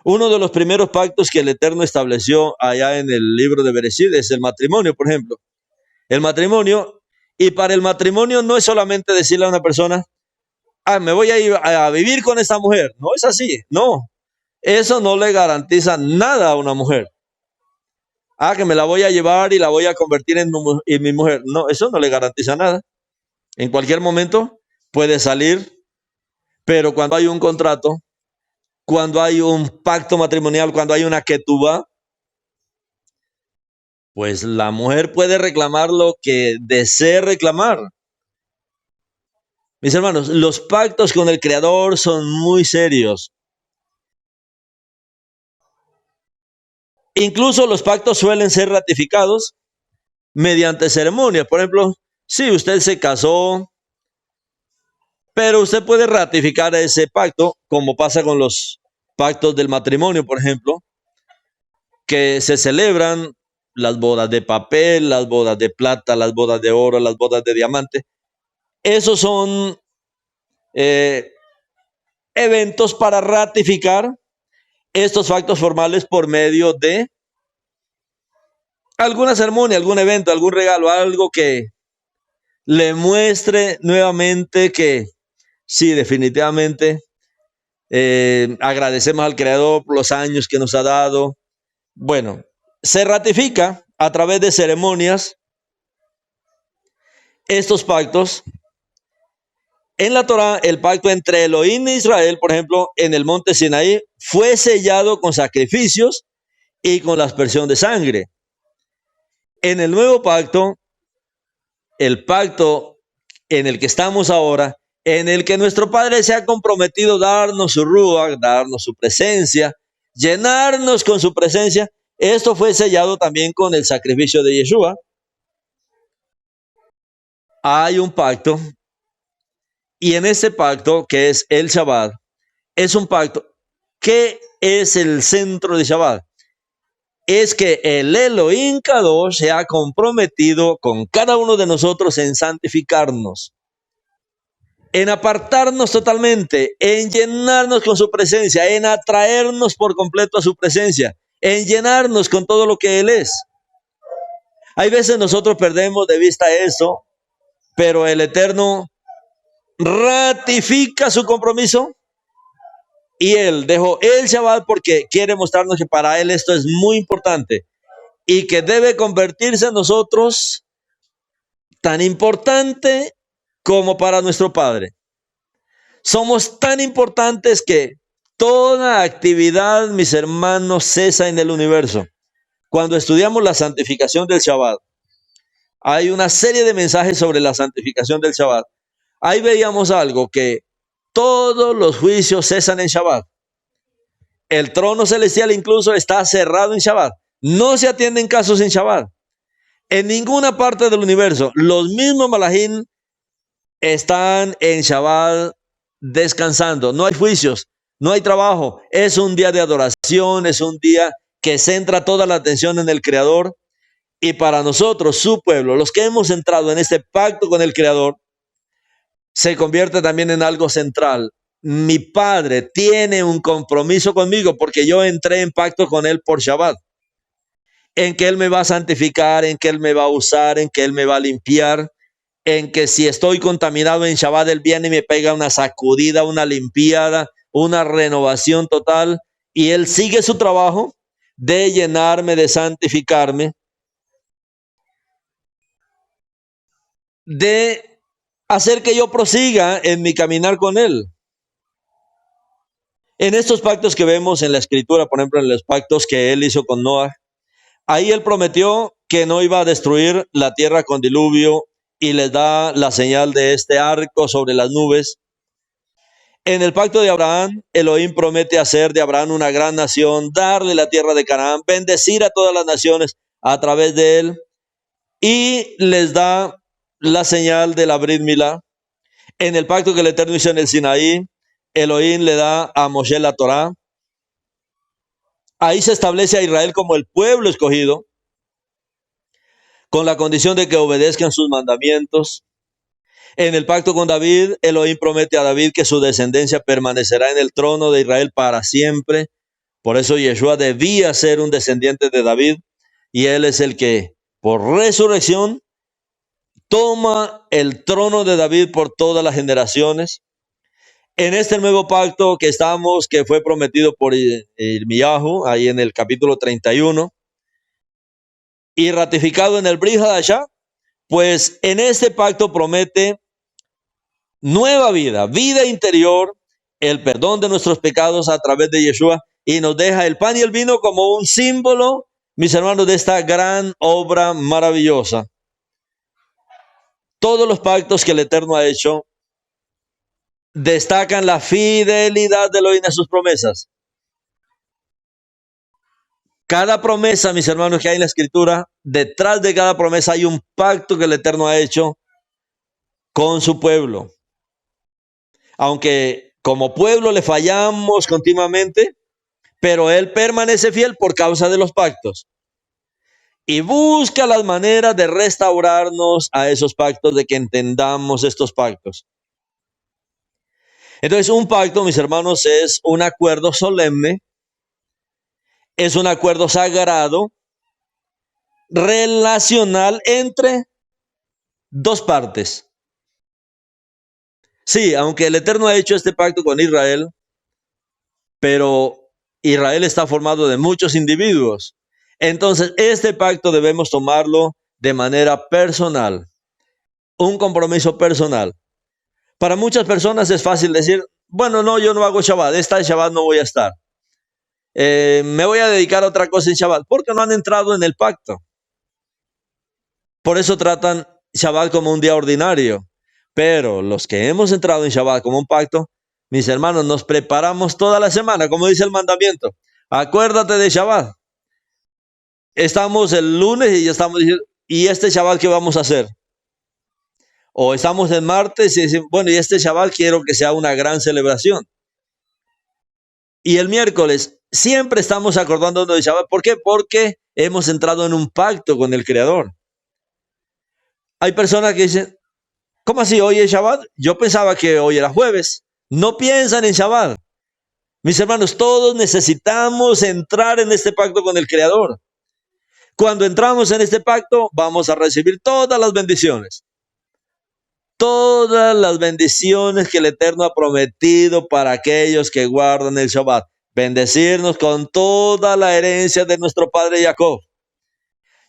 Uno de los primeros pactos que el Eterno estableció allá en el libro de Bereshit es el matrimonio, por ejemplo. El matrimonio, y para el matrimonio no es solamente decirle a una persona: me voy a ir a vivir con esta mujer. No es así, no. Eso no le garantiza nada a una mujer. Que me la voy a llevar y la voy a convertir en mi mujer. No, eso no le garantiza nada. En cualquier momento puede salir, pero cuando hay un contrato, cuando hay un pacto matrimonial, cuando hay una ketubá, pues la mujer puede reclamar lo que desee reclamar. Mis hermanos, los pactos con el Creador son muy serios. Incluso los pactos suelen ser ratificados mediante ceremonias. Por ejemplo, si usted se casó, pero usted puede ratificar ese pacto, como pasa con los pactos del matrimonio, por ejemplo, que se celebran las bodas de papel, las bodas de plata, las bodas de oro, las bodas de diamante. Esos son eventos para ratificar estos factos formales por medio de alguna ceremonia, algún evento, algún regalo, algo que le muestre nuevamente que sí, definitivamente agradecemos al Creador por los años que nos ha dado. Bueno, se ratifica a través de ceremonias estos pactos. En la Torá, el pacto entre Elohim e Israel, por ejemplo, en el monte Sinaí, fue sellado con sacrificios y con la aspersión de sangre. En el nuevo pacto, el pacto en el que estamos ahora, en el que nuestro Padre se ha comprometido a darnos su ruach, darnos su presencia, llenarnos con su presencia, Esto fue sellado también con el sacrificio de Yeshua. Hay un pacto, y en este pacto, que es el Shabbat, es un pacto. ¿Qué es el centro de Shabbat? Es que el Elohim Kadosh se ha comprometido con cada uno de nosotros en santificarnos, en apartarnos totalmente, en llenarnos con su presencia, en atraernos por completo a su presencia, en llenarnos con todo lo que Él es. Hay veces nosotros perdemos de vista eso, pero el Eterno ratifica su compromiso y Él dejó el Shabbat porque quiere mostrarnos que para Él esto es muy importante y que debe convertirse en nosotros tan importante como para nuestro Padre. Somos tan importantes que toda actividad, mis hermanos, cesa en el universo. Cuando estudiamos la santificación del Shabbat, hay una serie de mensajes sobre la santificación del Shabbat. Ahí veíamos algo, que todos los juicios cesan en Shabbat. El trono celestial incluso está cerrado en Shabbat. No se atienden casos en Shabbat. En ninguna parte del universo, los mismos malajim están en Shabbat descansando. No hay juicios, no hay trabajo. Es un día de adoración, es un día que centra toda la atención en el Creador. Y para nosotros, su pueblo, los que hemos entrado en este pacto con el Creador, se convierte también en algo central. Mi Padre tiene un compromiso conmigo porque yo entré en pacto con Él por Shabbat, en que Él me va a santificar, en que Él me va a usar, en que Él me va a limpiar, en que si estoy contaminado en Shabbat, Él viene y me pega una sacudida, una limpiada, una renovación total, y Él sigue su trabajo de llenarme, de santificarme, de hacer que yo prosiga en mi caminar con Él. En estos pactos que vemos en la Escritura, por ejemplo, en los pactos que Él hizo con Noah, ahí Él prometió que no iba a destruir la tierra con diluvio y les da la señal de este arco sobre las nubes. En el pacto de Abraham, Elohim promete hacer de Abraham una gran nación, darle la tierra de Canaán, bendecir a todas las naciones a través de él, y les da la señal de la Brit Milá. En el pacto que el Eterno hizo en el Sinaí, Elohim le da a Moshe la Torá. Ahí se establece a Israel como el pueblo escogido, con la condición de que obedezcan sus mandamientos. En el pacto con David, Elohim promete a David que su descendencia permanecerá en el trono de Israel para siempre. Por eso Yeshua debía ser un descendiente de David, y él es el que, por resurrección, toma el trono de David por todas las generaciones. En este nuevo pacto que estamos, que fue prometido por Irmiyahu, ahí en el capítulo 31, y ratificado en el Brit Hadashah, pues en este pacto promete nueva vida, vida interior, el perdón de nuestros pecados a través de Yeshua, y nos deja el pan y el vino como un símbolo, mis hermanos, de esta gran obra maravillosa. Todos los pactos que el Eterno ha hecho destacan la fidelidad de Elohim a sus promesas. Cada promesa, mis hermanos, que hay en la Escritura, detrás de cada promesa hay un pacto que el Eterno ha hecho con su pueblo. Aunque como pueblo le fallamos continuamente, pero Él permanece fiel por causa de los pactos. Y busca las maneras de restaurarnos a esos pactos, de que entendamos estos pactos. Entonces, un pacto, mis hermanos, es un acuerdo solemne, es un acuerdo sagrado, relacional entre dos partes. Sí, aunque el Eterno ha hecho este pacto con Israel, pero Israel está formado de muchos individuos. Entonces, este pacto debemos tomarlo de manera personal, un compromiso personal. Para muchas personas es fácil decir, bueno, no, yo no hago Shabbat, esta Shabbat no voy a estar. Me voy a dedicar a otra cosa en Shabbat, porque no han entrado en el pacto. Por eso tratan Shabbat como un día ordinario. Pero los que hemos entrado en Shabbat como un pacto, mis hermanos, nos preparamos toda la semana, como dice el mandamiento. Acuérdate de Shabbat. estamos el lunes y ya estamos diciendo, ¿y este Shabbat qué vamos a hacer? O estamos el martes y decimos, bueno, y este Shabbat quiero que sea una gran celebración. Y el miércoles siempre estamos acordándonos de Shabbat. ¿Por qué? Porque hemos entrado en un pacto con el Creador. Hay personas que dicen, ¿cómo así hoy es Shabbat? Yo pensaba que hoy era jueves. No piensan en Shabbat. Mis hermanos, todos necesitamos entrar en este pacto con el Creador. Cuando entramos en este pacto, vamos a recibir todas las bendiciones. Todas las bendiciones que el Eterno ha prometido para aquellos que guardan el Shabbat. Bendecirnos con toda la herencia de nuestro padre Jacob.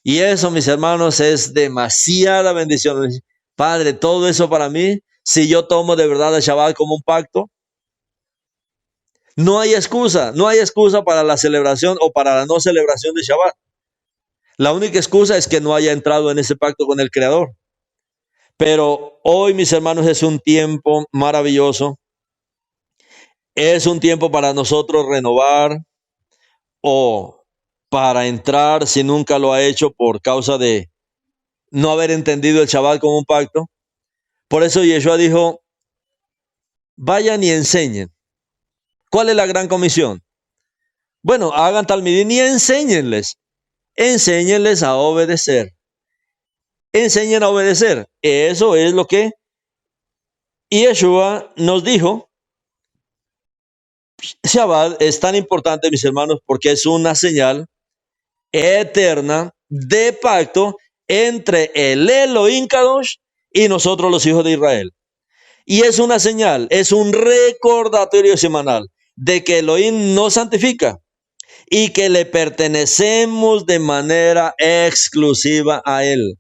Y eso, mis hermanos, es demasiada bendición. Padre, todo eso para mí, si yo tomo de verdad el Shabbat como un pacto, no hay excusa para la celebración o para la no celebración de Shabbat. La única excusa es que no haya entrado en ese pacto con el Creador. Pero hoy, mis hermanos, es un tiempo maravilloso. Es un tiempo para nosotros renovar o para entrar si nunca lo ha hecho por causa de no haber entendido el Shabbat como un pacto. Por eso Yeshua dijo, vayan y enseñen. ¿Cuál es la gran comisión? Bueno, hagan talmidim y enséñenles. Enséñenles a obedecer. Enseñen a obedecer. Eso es lo que Yeshua nos dijo. Shabbat es tan importante, mis hermanos, porque es una señal eterna de pacto entre el Elohim Kadosh y nosotros los hijos de Israel. Y es una señal, es un recordatorio semanal de que Elohim nos santifica y que le pertenecemos de manera exclusiva a Él.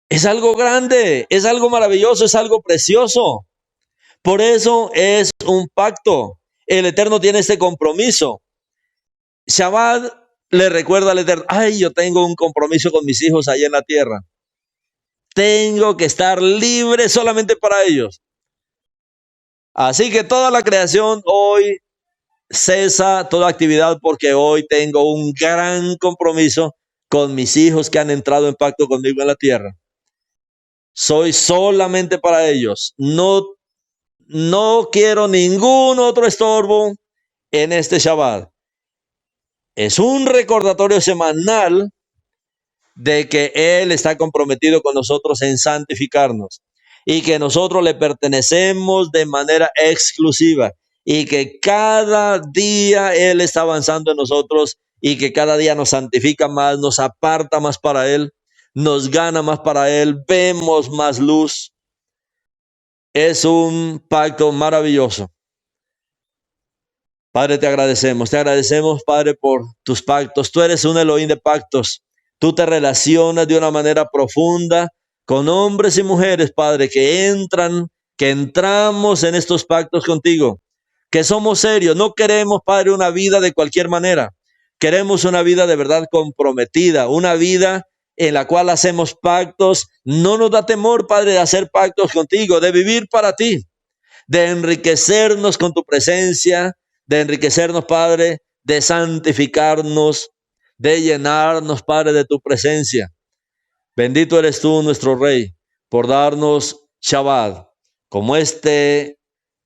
Es algo grande, es algo maravilloso, es algo precioso. Por eso es un pacto. El Eterno tiene este compromiso. Shabbat le recuerda al Eterno, ay, yo tengo un compromiso con mis hijos allá en la tierra. Tengo que estar libre solamente para ellos. Así que toda la creación hoy cesa toda actividad porque hoy tengo un gran compromiso con mis hijos que han entrado en pacto conmigo en la tierra. Soy solamente para ellos. No quiero ningún otro estorbo en este Shabbat. Es un recordatorio semanal de que Él está comprometido con nosotros en santificarnos y que nosotros le pertenecemos de manera exclusiva y que cada día Él está avanzando en nosotros y que cada día nos santifica más, nos aparta más para Él, nos gana más para Él, vemos más luz. Es un pacto maravilloso. Padre, te agradecemos, Padre, por tus pactos. Tú eres un Elohim de pactos. Tú te relacionas de una manera profunda con hombres y mujeres, Padre, que entramos en estos pactos contigo, que somos serios. No queremos, Padre, una vida de cualquier manera. Queremos una vida de verdad comprometida, una vida en la cual hacemos pactos. No nos da temor, Padre, de hacer pactos contigo, de vivir para ti, de enriquecernos con tu presencia, de enriquecernos, Padre, de santificarnos, de llenarnos, Padre, de tu presencia. Bendito eres tú, nuestro Rey, por darnos Shabbat, como este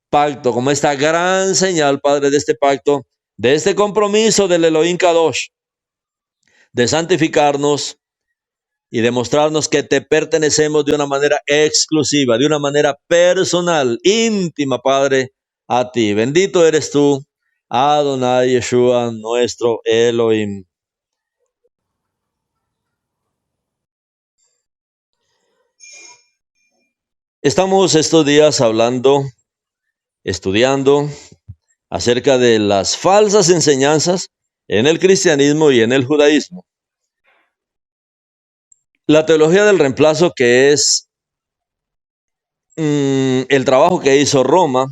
pacto, como esta gran señal, Padre, de este pacto, de este compromiso del Elohim Kadosh, de santificarnos y demostrarnos que te pertenecemos de una manera exclusiva, de una manera personal, íntima, Padre, a ti. Bendito eres tú, Adonai Yeshua, nuestro Elohim. Estamos estos días estudiando acerca de las falsas enseñanzas en el cristianismo y en el judaísmo. La teología del reemplazo, que es el trabajo que hizo Roma,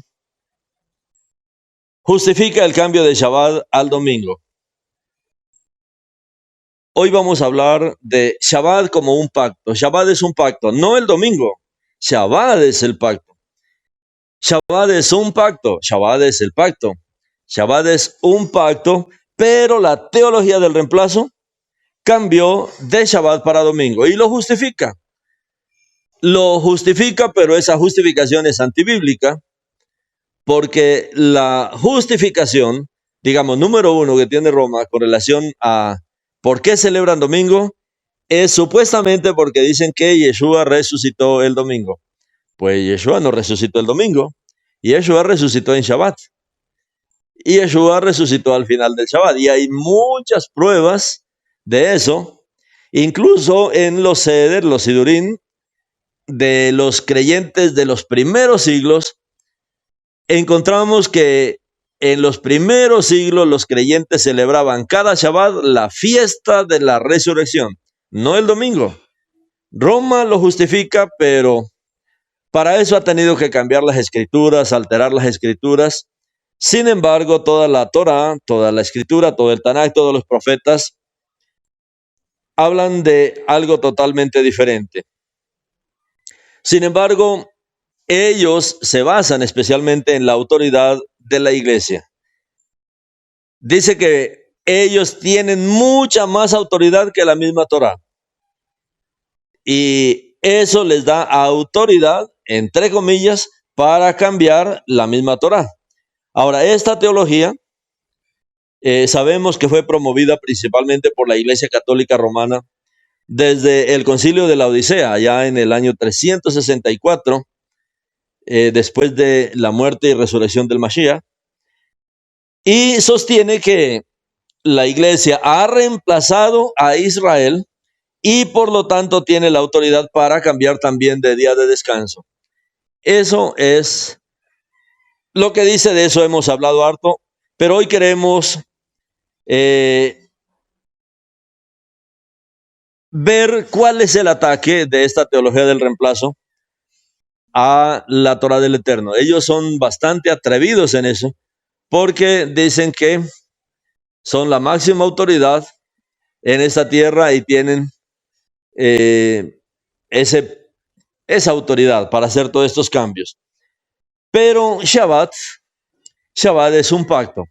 justifica el cambio de Shabbat al domingo. Hoy vamos a hablar de Shabbat como un pacto. Shabbat es un pacto, no el domingo. Shabbat es el pacto. Shabbat es un pacto. Shabbat es el pacto. Shabbat es un pacto, Pero la teología del reemplazo cambió de Shabbat para domingo y lo justifica. Lo justifica, pero esa justificación es antibíblica, porque la justificación, digamos, número uno que tiene Roma con relación a por qué celebran domingo, es supuestamente porque dicen que Yeshua resucitó el domingo. Pues Yeshua no resucitó el domingo, Yeshua resucitó en Shabbat. Y Yeshua resucitó al final del Shabbat. Y hay muchas pruebas de eso, incluso en los Seder, los Sidurín, de los creyentes de los primeros siglos, encontramos que en los primeros siglos los creyentes celebraban cada Shabbat la fiesta de la resurrección, no el domingo. Roma lo justifica, pero para eso ha tenido que cambiar las escrituras, alterar las escrituras. Sin embargo, toda la Torah, toda la escritura, todo el Tanaj, todos los profetas hablan de algo totalmente diferente. Sin embargo, ellos se basan especialmente en la autoridad de la iglesia. Dice que ellos tienen mucha más autoridad que la misma Torah. Y eso les da autoridad, entre comillas, para cambiar la misma Torah. Ahora, esta teología sabemos que fue promovida principalmente por la Iglesia Católica Romana desde el Concilio de la Odisea, allá en el año 364, después de la muerte y resurrección del Mashiach, y sostiene que la Iglesia ha reemplazado a Israel y por lo tanto tiene la autoridad para cambiar también de día de descanso. Eso es lo que dice, de eso hemos hablado harto, pero hoy queremos ver cuál es el ataque de esta teología del reemplazo a la Torah del Eterno. Ellos son bastante atrevidos en eso, porque dicen que son la máxima autoridad en esta tierra y tienen esa autoridad para hacer todos estos cambios. Pero Shabbat es un pacto.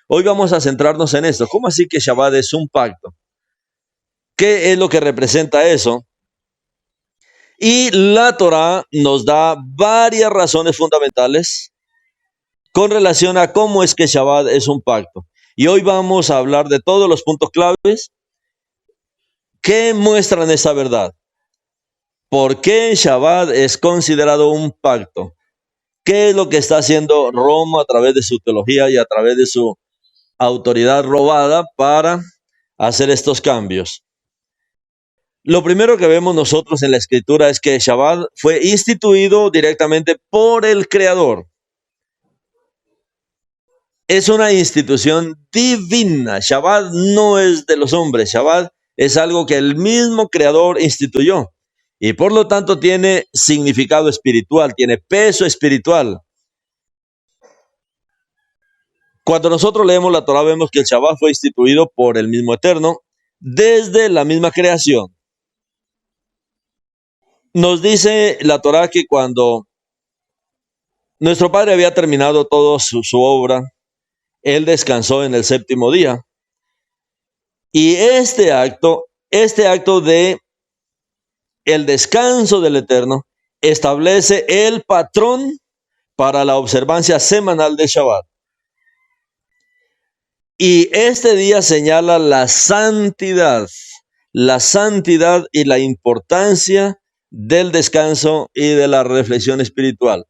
Hoy vamos a centrarnos en esto. ¿Cómo así que Shabbat es un pacto? ¿Qué es lo que representa eso? Y la Torah nos da varias razones fundamentales con relación a cómo es que Shabbat es un pacto. Y hoy vamos a hablar de todos los puntos claves que muestran esa verdad. ¿Por qué Shabbat es considerado un pacto? ¿Qué es lo que está haciendo Roma a través de su teología y a través de su autoridad robada para hacer estos cambios? Lo primero que vemos nosotros en la escritura es que Shabbat fue instituido directamente por el Creador. Es una institución divina. Shabbat no es de los hombres. Shabbat es algo que el mismo Creador instituyó. Y por lo tanto tiene significado espiritual, tiene peso espiritual. Cuando nosotros leemos la Torah vemos que el Shabbat fue instituido por el mismo Eterno desde la misma creación. Nos dice la Torah que cuando nuestro Padre había terminado toda su obra, Él descansó en el séptimo día. Y este acto de el descanso del Eterno establece el patrón para la observancia semanal de Shabbat. Y este día señala la santidad y la importancia del descanso y de la reflexión espiritual.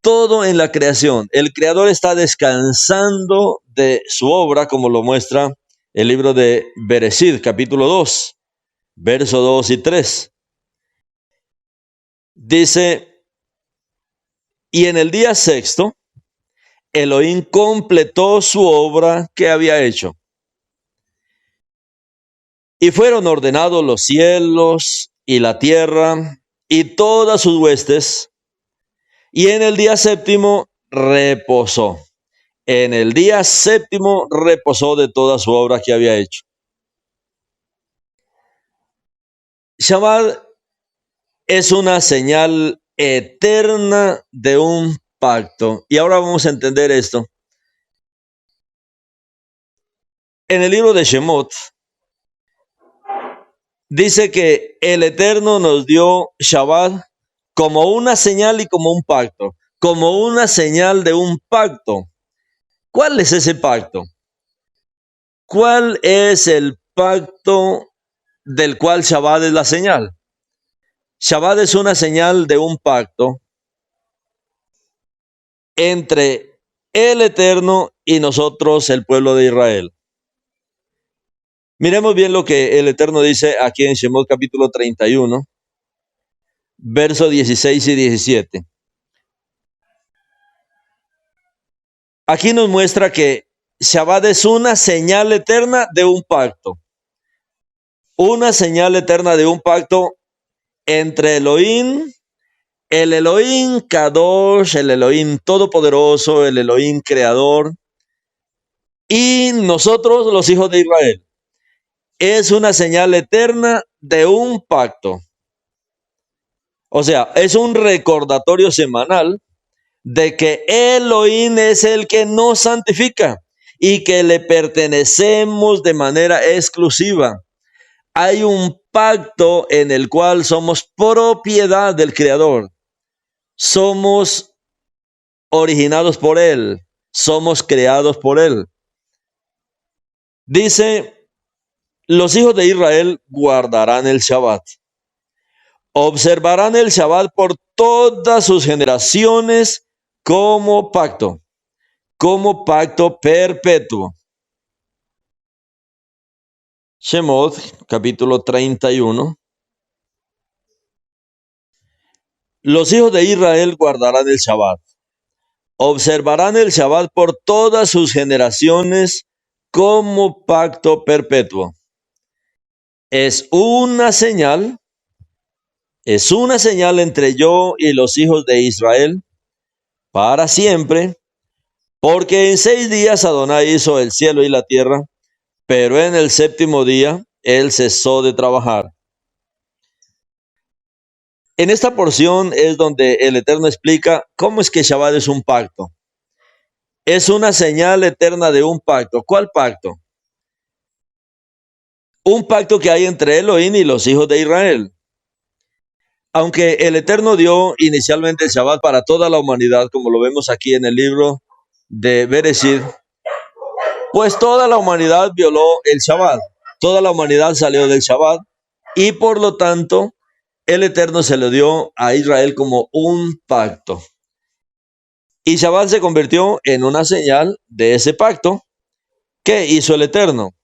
Todo en la creación. El Creador está descansando de su obra, como lo muestra el libro de Bereshit, capítulo 2, versos 2 y 3. Dice, y en el día sexto, Elohim completó su obra que había hecho. Y fueron ordenados los cielos y la tierra y todas sus huestes. Y en el día séptimo reposó. En el día séptimo reposó de toda su obra que había hecho. Shabbat es una señal eterna de un pacto. Y ahora vamos a entender esto. En el libro de Shemot dice que el Eterno nos dio Shabbat como una señal y como un pacto, como una señal de un pacto. ¿Cuál es ese pacto? ¿Cuál es el pacto del cual Shabbat es la señal? Shabbat es una señal de un pacto entre el Eterno y nosotros, el pueblo de Israel. Miremos bien lo que el Eterno dice aquí en Shemot capítulo 31, versos 16 y 17. Aquí nos muestra que Shabbat es una señal eterna de un pacto. Una señal eterna de un pacto entre Elohim, el Elohim Kadosh, el Elohim Todopoderoso, el Elohim Creador, y nosotros los hijos de Israel. Es una señal eterna de un pacto. O sea, es un recordatorio semanal de que Elohim es el que nos santifica y que le pertenecemos de manera exclusiva. Hay un pacto en el cual somos propiedad del Creador. Somos originados por Él. Somos creados por Él. Dice, los hijos de Israel guardarán el Shabbat. Observarán el Shabbat por todas sus generaciones como pacto perpetuo. Shemot, capítulo 31. Los hijos de Israel guardarán el Shabbat. Observarán el Shabbat por todas sus generaciones como pacto perpetuo. Es una señal entre yo y los hijos de Israel para siempre, porque en 6 días Adonai hizo el cielo y la tierra, pero en el 7º día Él cesó de trabajar. En esta porción es donde el Eterno explica cómo es que Shabbat es un pacto. Es una señal eterna de un pacto. ¿Cuál pacto? Un pacto que hay entre Elohim y los hijos de Israel. Aunque el Eterno dio inicialmente el Shabbat para toda la humanidad, como lo vemos aquí en el libro de Bereshit, pues toda la humanidad violó el Shabbat. Toda la humanidad salió del Shabbat y por lo tanto el Eterno se lo dio a Israel como un pacto. Y Shabbat se convirtió en una señal de ese pacto. ¿Qué hizo el Eterno?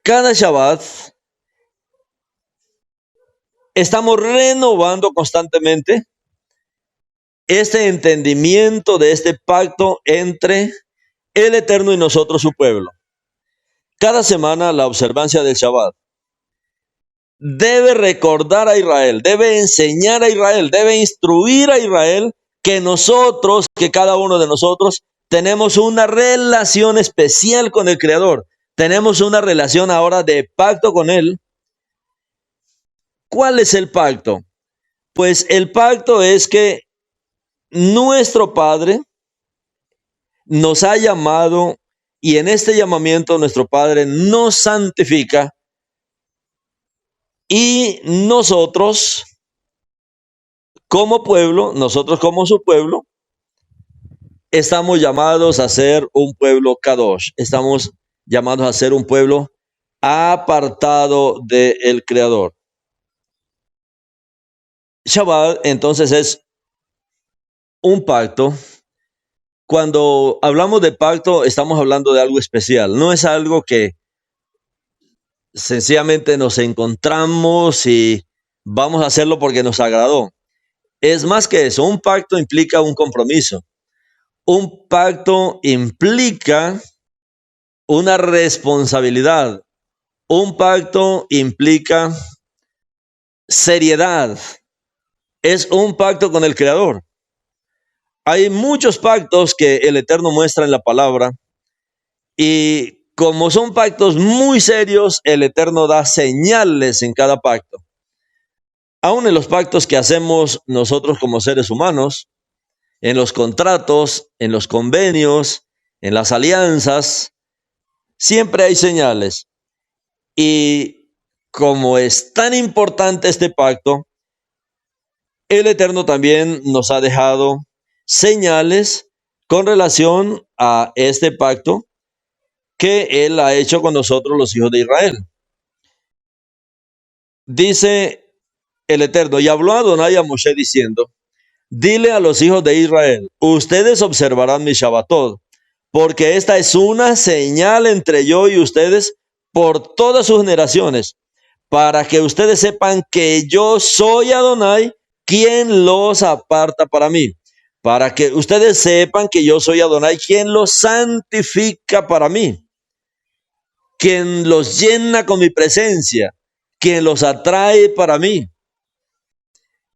Cada Shabbat estamos renovando constantemente este entendimiento de este pacto entre el Eterno y nosotros, su pueblo. Cada semana la observancia del Shabbat debe recordar a Israel, debe enseñar a Israel, debe instruir a Israel que nosotros, que cada uno de nosotros, tenemos una relación especial con el Creador. Tenemos una relación ahora de pacto con Él. ¿Cuál es el pacto? Pues el pacto es que nuestro Padre nos ha llamado y en este llamamiento nuestro Padre nos santifica y nosotros como pueblo, nosotros como su pueblo, estamos llamados a ser un pueblo Kadosh. Estamos llamados a ser un pueblo apartado del Creador. Shabbat entonces es un pacto. Cuando hablamos de pacto, estamos hablando de algo especial. No es algo que sencillamente nos encontramos y vamos a hacerlo porque nos agradó. Es más que eso. Un pacto implica un compromiso. Un pacto implica una responsabilidad. Un pacto implica seriedad. Es un pacto con el Creador. Hay muchos pactos que el Eterno muestra en la palabra y como son pactos muy serios, el Eterno da señales en cada pacto. Aún en los pactos que hacemos nosotros como seres humanos, en los contratos, en los convenios, En las alianzas siempre hay señales. Y como es tan importante este pacto, el Eterno también nos ha dejado señales con relación a este pacto que Él ha hecho con nosotros los hijos de Israel. Dice el Eterno, y habló Adonai a Moshe diciendo, dile a los hijos de Israel, ustedes observarán mi Shabbatot, porque esta es una señal entre yo y ustedes por todas sus generaciones, para que ustedes sepan que yo soy Adonai, quien los aparta para mí. Para que ustedes sepan que yo soy Adonai, quien los santifica para mí, quien los llena con mi presencia, quien los atrae para mí.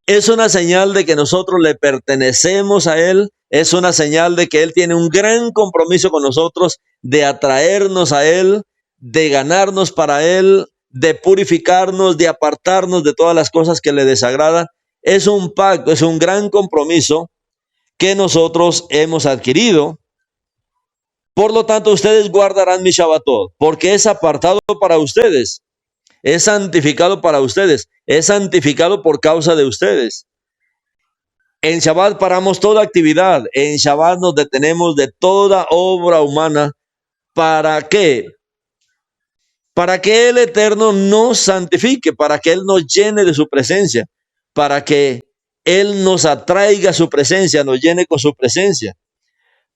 Es una señal de que nosotros le pertenecemos a Él, es una señal de que Él tiene un gran compromiso con nosotros de atraernos a Él, de ganarnos para Él, de purificarnos, de apartarnos de todas las cosas que le desagradan. Es un pacto, es un gran compromiso que nosotros hemos adquirido. Por lo tanto, ustedes guardarán mi Shabbatot, porque es apartado para ustedes. Es santificado para ustedes, es santificado por causa de ustedes. En Shabbat paramos toda actividad, en Shabbat nos detenemos de toda obra humana. ¿Para qué? Para que el Eterno nos santifique, para que Él nos llene de su presencia, para que Él nos atraiga a su presencia, nos llene con su presencia.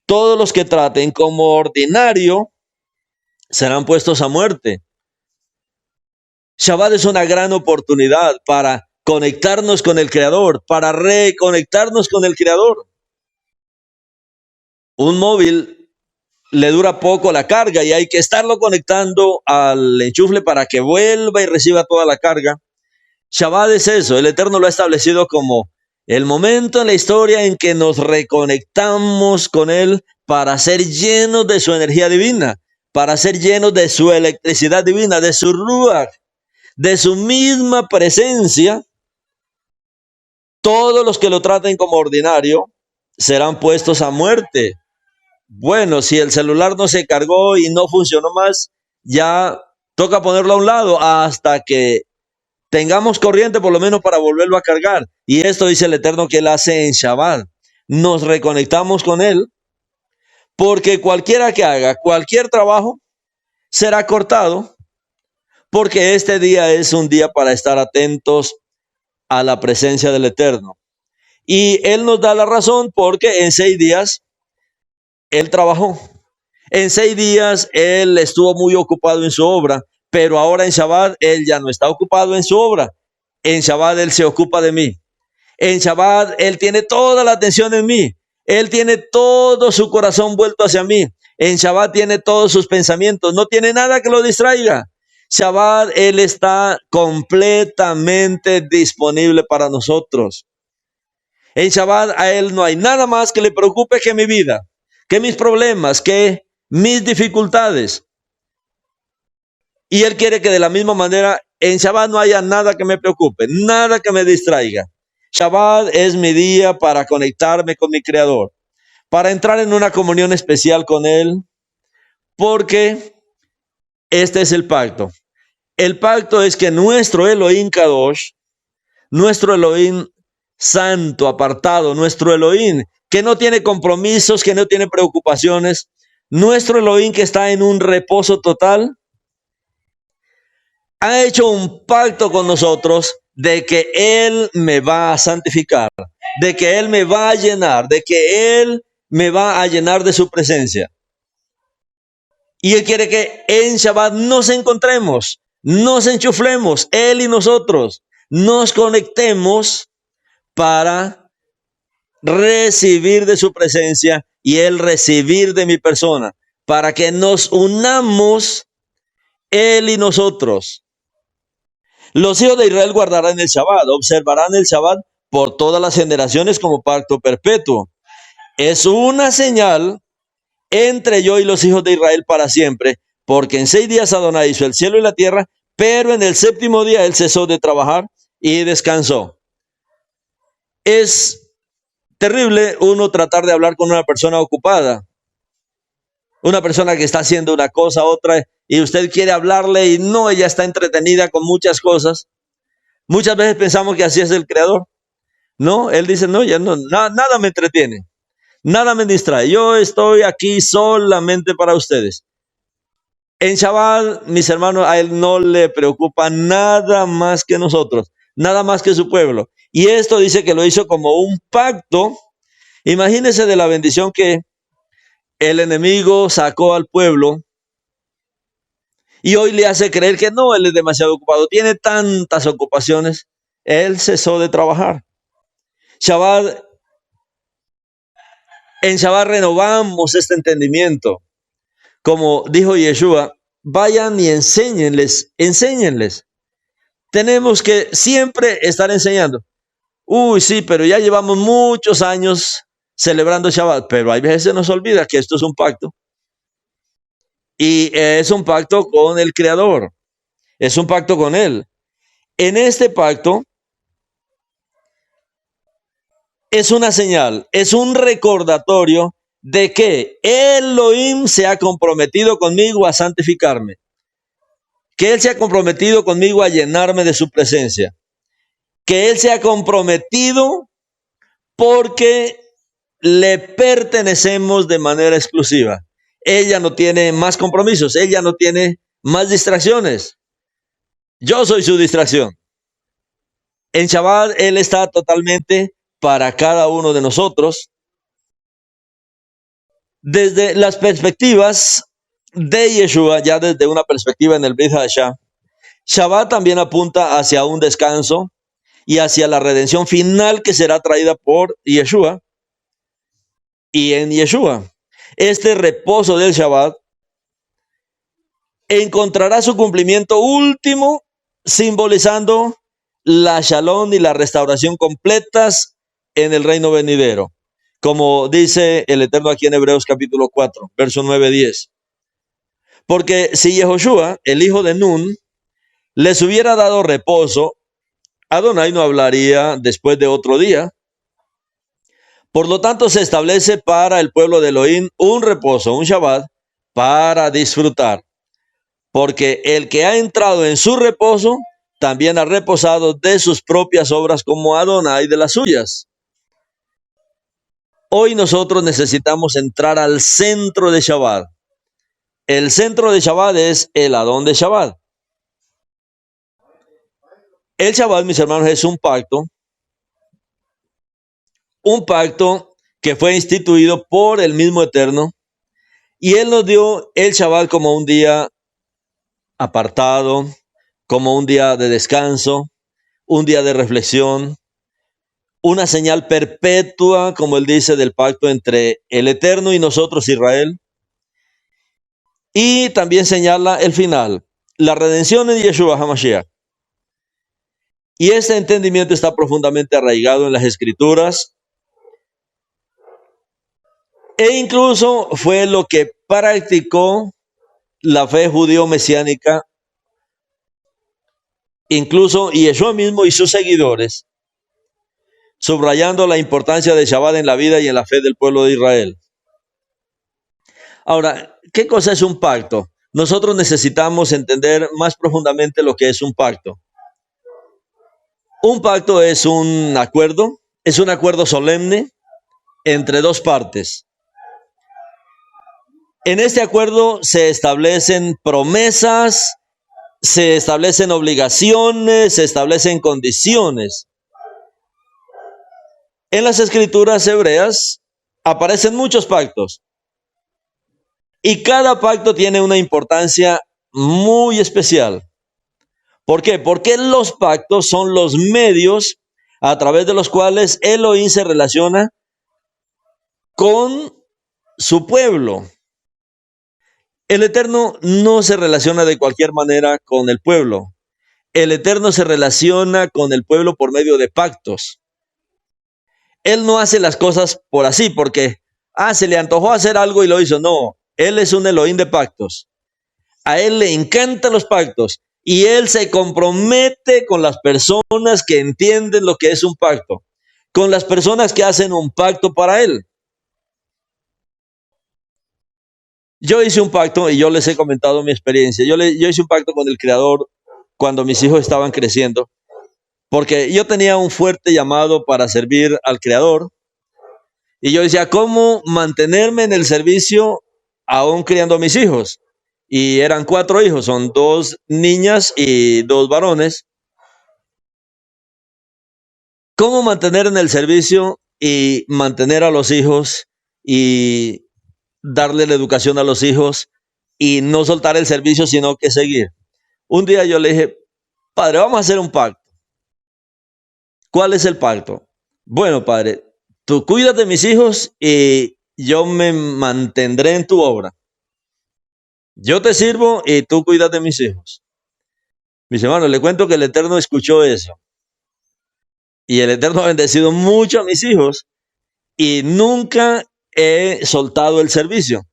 Todos los que traten como ordinario serán puestos a muerte. Shabbat es una gran oportunidad para conectarnos con el Creador, para reconectarnos con el Creador. Un móvil le dura poco la carga y hay que estarlo conectando al enchufle para que vuelva y reciba toda la carga. Shabbat es eso, el Eterno lo ha establecido como el momento en la historia en que nos reconectamos con Él para ser llenos de su energía divina, para ser llenos de su electricidad divina, de su ruach, de su misma presencia. Todos los que lo traten como ordinario serán puestos a muerte. Bueno, si el celular no se cargó y no funcionó más, ya toca ponerlo a un lado hasta que tengamos corriente por lo menos para volverlo a cargar. Y esto dice el Eterno que Él hace en Shabbat. Nos reconectamos con Él porque cualquiera que haga cualquier trabajo será cortado, porque este día es un día para estar atentos a la presencia del Eterno. Y Él nos da la razón porque en 6 días Él trabajó. En 6 días Él estuvo muy ocupado en su obra, pero ahora en Shabbat Él ya no está ocupado en su obra. En Shabbat Él se ocupa de mí. En Shabbat Él tiene toda la atención en mí. Él tiene todo su corazón vuelto hacia mí. En Shabbat tiene todos sus pensamientos. No tiene nada que lo distraiga. Shabbat Él está completamente disponible para nosotros. En Shabbat a Él no hay nada más que le preocupe que mi vida, que mis problemas, que mis dificultades. Y Él quiere que de la misma manera en Shabbat no haya nada que me preocupe, nada que me distraiga. Shabbat es mi día para conectarme con mi Creador, para entrar en una comunión especial con Él, porque este es el pacto. El pacto es que nuestro Elohim Kadosh, nuestro Elohim santo, apartado, nuestro Elohim que no tiene compromisos, que no tiene preocupaciones, nuestro Elohim que está en un reposo total, ha hecho un pacto con nosotros de que Él me va a santificar, de que Él me va a llenar, de que Él me va a llenar de su presencia. Y Él quiere que en Shabbat nos encontremos, nos enchuflemos, Él y nosotros, nos conectemos para recibir de su presencia y Él recibir de mi persona, para que nos unamos Él y nosotros. Los hijos de Israel guardarán el Shabbat, observarán el Shabbat por todas las generaciones como pacto perpetuo. Es una señal entre yo y los hijos de Israel para siempre, porque en 6 días Adonai hizo el cielo y la tierra, pero en el 7º día Él cesó de trabajar y descansó. Es terrible uno tratar de hablar con una persona ocupada. Una persona que está haciendo una cosa, otra, y usted quiere hablarle y no, ella está entretenida con muchas cosas. Muchas veces pensamos que así es el Creador. No, Él dice, no, ya no, nada me entretiene, nada me distrae. Yo estoy aquí solamente para ustedes. En Shabbat, mis hermanos, a Él no le preocupa nada más que nosotros, nada más que su pueblo. Y esto dice que lo hizo como un pacto. Imagínense de la bendición que el enemigo sacó al pueblo y hoy le hace creer que no, él es demasiado ocupado, tiene tantas ocupaciones. Él cesó de trabajar. Shabbat, en Shabbat renovamos este entendimiento. Como dijo Yeshua, vayan y enséñenles. Tenemos que siempre estar enseñando. Uy, sí, pero ya llevamos muchos años celebrando Shabbat, pero hay veces se nos olvida que esto es un pacto. Y es un pacto con el Creador, es un pacto con Él. En este pacto es una señal, es un recordatorio de que Elohim se ha comprometido conmigo a santificarme, que Él se ha comprometido conmigo a llenarme de su presencia, que Él se ha comprometido porque le pertenecemos de manera exclusiva. Ella no tiene más compromisos, ella no tiene más distracciones. Yo soy su distracción. En Shabbat Él está totalmente para cada uno de nosotros. Desde las perspectivas de Yeshua, ya desde una perspectiva en el Brit Hadashah, Shabbat también apunta hacia un descanso y hacia la redención final que será traída por Yeshua y en Yeshua. Este reposo del Shabbat encontrará su cumplimiento último simbolizando la shalom y la restauración completas en el reino venidero, como dice el Eterno aquí en Hebreos capítulo 4, verso 9-10. Porque si Yehoshua, el hijo de Nun, les hubiera dado reposo, Adonai no hablaría después de otro día. Por lo tanto, se establece para el pueblo de Elohim un reposo, un Shabbat, para disfrutar. Porque el que ha entrado en su reposo, también ha reposado de sus propias obras como Adonai de las suyas. Hoy nosotros necesitamos entrar al centro de Shabbat. El centro de Shabbat es el Adón de Shabbat. El Shabbat, mis hermanos, es un pacto que fue instituido por el mismo Eterno, y Él nos dio el Shabbat como un día apartado, como un día de descanso, un día de reflexión, una señal perpetua, como Él dice, del pacto entre el Eterno y nosotros, Israel, y también señala el final, la redención en Yeshua HaMashiach. Y este entendimiento está profundamente arraigado en las Escrituras, e incluso fue lo que practicó la fe judío-mesiánica, incluso Yeshua mismo y sus seguidores, subrayando la importancia de Shabbat en la vida y en la fe del pueblo de Israel. Ahora, ¿qué cosa es un pacto? Nosotros necesitamos entender más profundamente lo que es un pacto. Un pacto es un acuerdo solemne entre dos partes. En este acuerdo se establecen promesas, se establecen obligaciones, se establecen condiciones. En las escrituras hebreas aparecen muchos pactos y cada pacto tiene una importancia muy especial. ¿Por qué? Porque los pactos son los medios a través de los cuales Elohim se relaciona con su pueblo. El Eterno no se relaciona de cualquier manera con el pueblo. El Eterno se relaciona con el pueblo por medio de pactos. Él no hace las cosas por así, porque, se le antojó hacer algo y lo hizo. No, Él es un Elohim de pactos. A Él le encantan los pactos y Él se compromete con las personas que entienden lo que es un pacto, con las personas que hacen un pacto para Él. Yo hice un pacto y yo les he comentado mi experiencia. Yo hice un pacto con el Creador cuando mis hijos estaban creciendo, porque yo tenía un fuerte llamado para servir al Creador. Y yo decía, ¿cómo mantenerme en el servicio aún criando a mis hijos? Y eran 4 hijos, son 2 niñas y 2 varones. ¿Cómo mantener en el servicio y mantener a los hijos y darle la educación a los hijos y no soltar el servicio, sino que seguir? Un día yo le dije, padre, vamos a hacer un pacto. ¿Cuál es el pacto? Bueno, padre, tú cuidas de mis hijos y yo me mantendré en tu obra. Yo te sirvo y tú cuidas de mis hijos. Mis hermanos, le cuento que el Eterno escuchó eso. Y el Eterno ha bendecido mucho a mis hijos y nunca he soltado el servicio.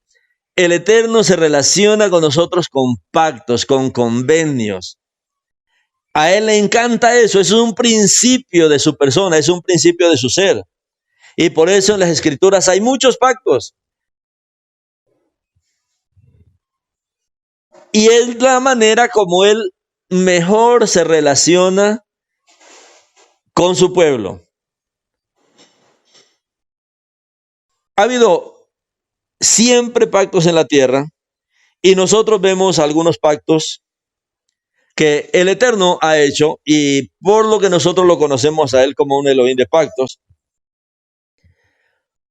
El Eterno se relaciona con nosotros con pactos, con convenios. A Él le encanta eso, es un principio de su persona, es un principio de su ser. Y por eso en las Escrituras hay muchos pactos. Y es la manera como Él mejor se relaciona con su pueblo. Ha habido siempre pactos en la tierra y nosotros vemos algunos pactos que el Eterno ha hecho y por lo que nosotros lo conocemos a Él como un Elohim de pactos.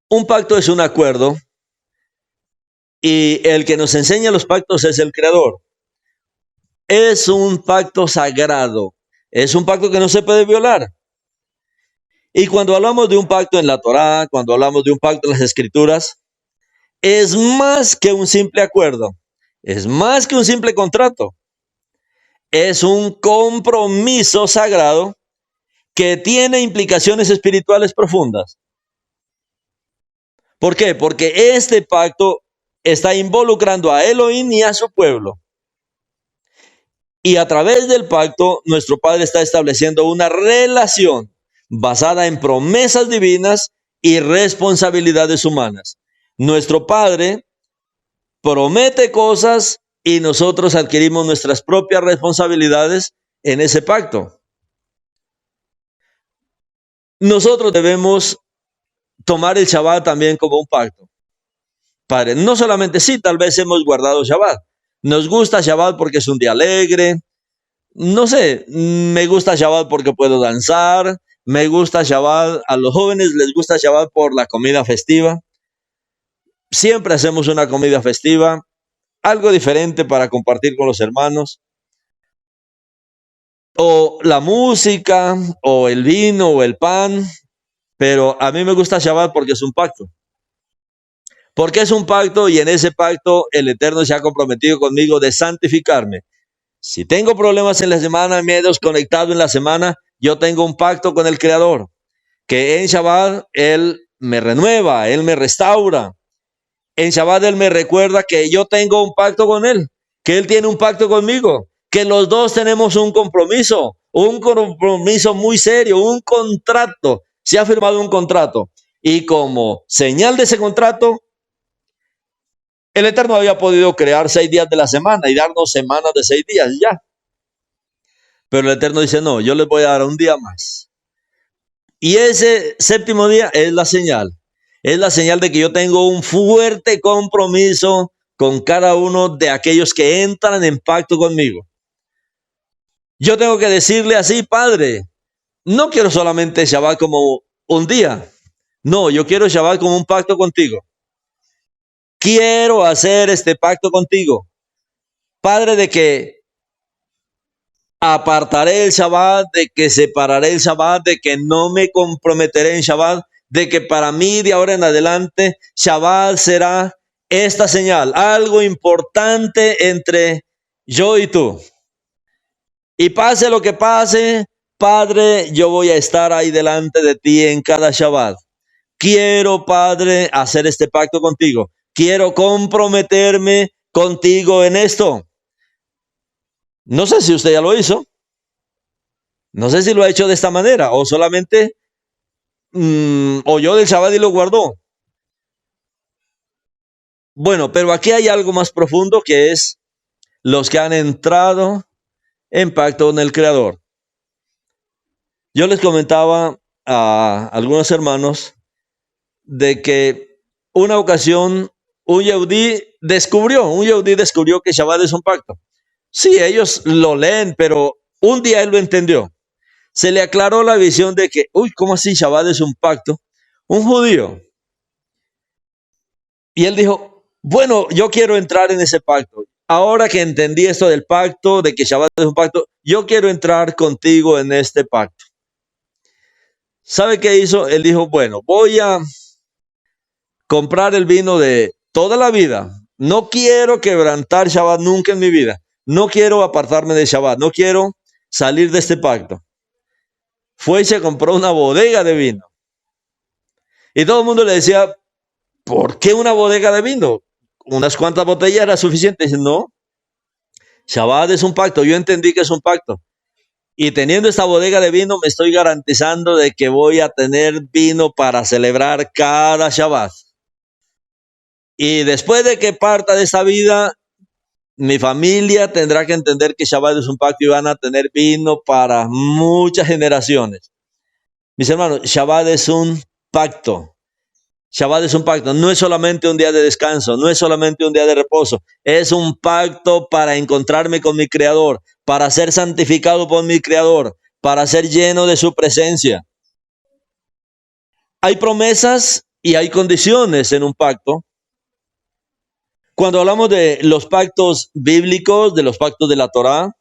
Un pacto es un acuerdo y el que nos enseña los pactos es el Creador. Es un pacto sagrado, es un pacto que no se puede violar. Y cuando hablamos de un pacto en la Torá, cuando hablamos de un pacto en las Escrituras, es más que un simple acuerdo, es más que un simple contrato. Es un compromiso sagrado que tiene implicaciones espirituales profundas. ¿Por qué? Porque este pacto está involucrando a Elohim y a su pueblo. Y a través del pacto, nuestro Padre está estableciendo una relación basada en promesas divinas y responsabilidades humanas. Nuestro Padre promete cosas y nosotros adquirimos nuestras propias responsabilidades en ese pacto. Nosotros debemos tomar el Shabbat también como un pacto. Padre, no solamente sí, tal vez hemos guardado Shabbat. Nos gusta Shabbat porque es un día alegre. No sé, me gusta Shabbat porque puedo danzar. Me gusta Shabbat, a los jóvenes les gusta Shabbat por la comida festiva. Siempre hacemos una comida festiva, algo diferente para compartir con los hermanos. O la música, o el vino, o el pan. Pero a mí me gusta Shabbat porque es un pacto. Porque es un pacto y en ese pacto el Eterno se ha comprometido conmigo de santificarme. Si tengo problemas en la semana, me he desconectado en la semana, yo tengo un pacto con el Creador, que en Shabbat Él me renueva, Él me restaura. En Shabbat Él me recuerda que yo tengo un pacto con Él, que Él tiene un pacto conmigo, que los dos tenemos un compromiso muy serio, un contrato. Se ha firmado un contrato y como señal de ese contrato, el Eterno había podido crear 6 días de la semana y darnos semanas de 6 días ya. Pero el Eterno dice, no, yo les voy a dar un día más. Y ese séptimo día es la señal. Es la señal de que yo tengo un fuerte compromiso con cada uno de aquellos que entran en pacto conmigo. Yo tengo que decirle así, Padre, no quiero solamente Shabbat como un día. No, yo quiero Shabbat como un pacto contigo. Quiero hacer este pacto contigo. Padre, de que apartaré el Shabbat, de que separaré el Shabbat, de que no me comprometeré en Shabbat, de que para mí de ahora en adelante Shabbat será esta señal, algo importante entre yo y tú. Y pase lo que pase, Padre, yo voy a estar ahí delante de ti en cada Shabbat. Quiero, Padre, hacer este pacto contigo. Quiero comprometerme contigo en esto. No sé si usted ya lo hizo. No sé si lo ha hecho de esta manera o solamente oyó del Shabbat y lo guardó. Bueno, pero aquí hay algo más profundo que es los que han entrado en pacto con el Creador. Yo les comentaba a algunos hermanos de que una ocasión un Yehudí descubrió que Shabbat es un pacto. Sí, ellos lo leen, pero un día él lo entendió. Se le aclaró la visión de que, ¿cómo así Shabbat es un pacto? Un judío. Y él dijo, bueno, yo quiero entrar en ese pacto. Ahora que entendí esto del pacto, de que Shabbat es un pacto, yo quiero entrar contigo en este pacto. ¿Sabe qué hizo? Él dijo, bueno, voy a comprar el vino de toda la vida. No quiero quebrantar Shabbat nunca en mi vida. No quiero apartarme de Shabbat. No quiero salir de este pacto. Fue y se compró una bodega de vino. Y todo el mundo le decía, ¿por qué una bodega de vino? Unas cuantas botellas era suficiente. Dice, no, Shabbat es un pacto. Yo entendí que es un pacto. Y teniendo esta bodega de vino, me estoy garantizando de que voy a tener vino para celebrar cada Shabbat. Y después de que parta de esta vida, mi familia tendrá que entender que Shabbat es un pacto y van a tener vino para muchas generaciones. Mis hermanos, Shabbat es un pacto. Shabbat es un pacto. No es solamente un día de descanso, no es solamente un día de reposo. Es un pacto para encontrarme con mi Creador, para ser santificado por mi Creador, para ser lleno de su presencia. Hay promesas y hay condiciones en un pacto. Cuando hablamos de los pactos bíblicos, de los pactos de la Torá,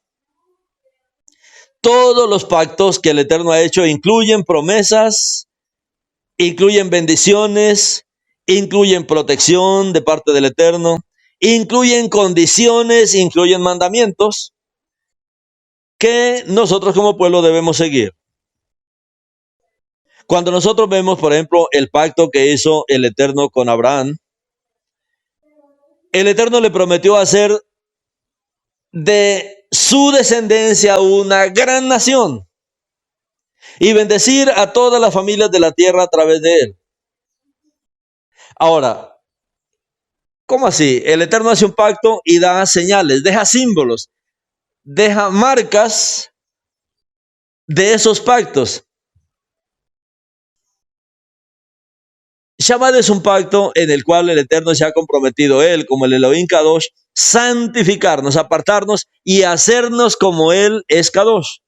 todos los pactos que el Eterno ha hecho incluyen promesas, incluyen bendiciones, incluyen protección de parte del Eterno, incluyen condiciones, incluyen mandamientos que nosotros como pueblo debemos seguir. Cuando nosotros vemos, por ejemplo, el pacto que hizo el Eterno con Abraham, el Eterno le prometió hacer de su descendencia una gran nación y bendecir a todas las familias de la tierra a través de él. Ahora, ¿cómo así? El Eterno hace un pacto y da señales, deja símbolos, deja marcas de esos pactos. Shabbat es un pacto en el cual el Eterno se ha comprometido, él como el Elohim Kadosh, santificarnos, apartarnos y hacernos como él es Kadosh.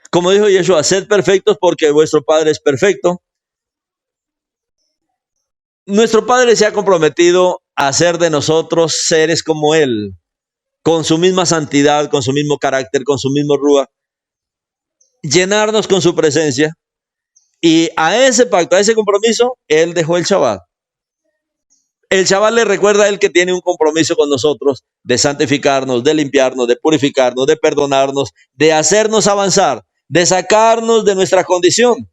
Como dijo Yeshua, sed perfectos porque vuestro Padre es perfecto. Nuestro Padre se ha comprometido a hacer de nosotros seres como él, con su misma santidad, con su mismo carácter, con su mismo rúa, llenarnos con su presencia. Y a ese pacto, a ese compromiso, él dejó el Shabbat. El Shabbat le recuerda a él que tiene un compromiso con nosotros de santificarnos, de limpiarnos, de purificarnos, de perdonarnos, de hacernos avanzar, de sacarnos de nuestra condición.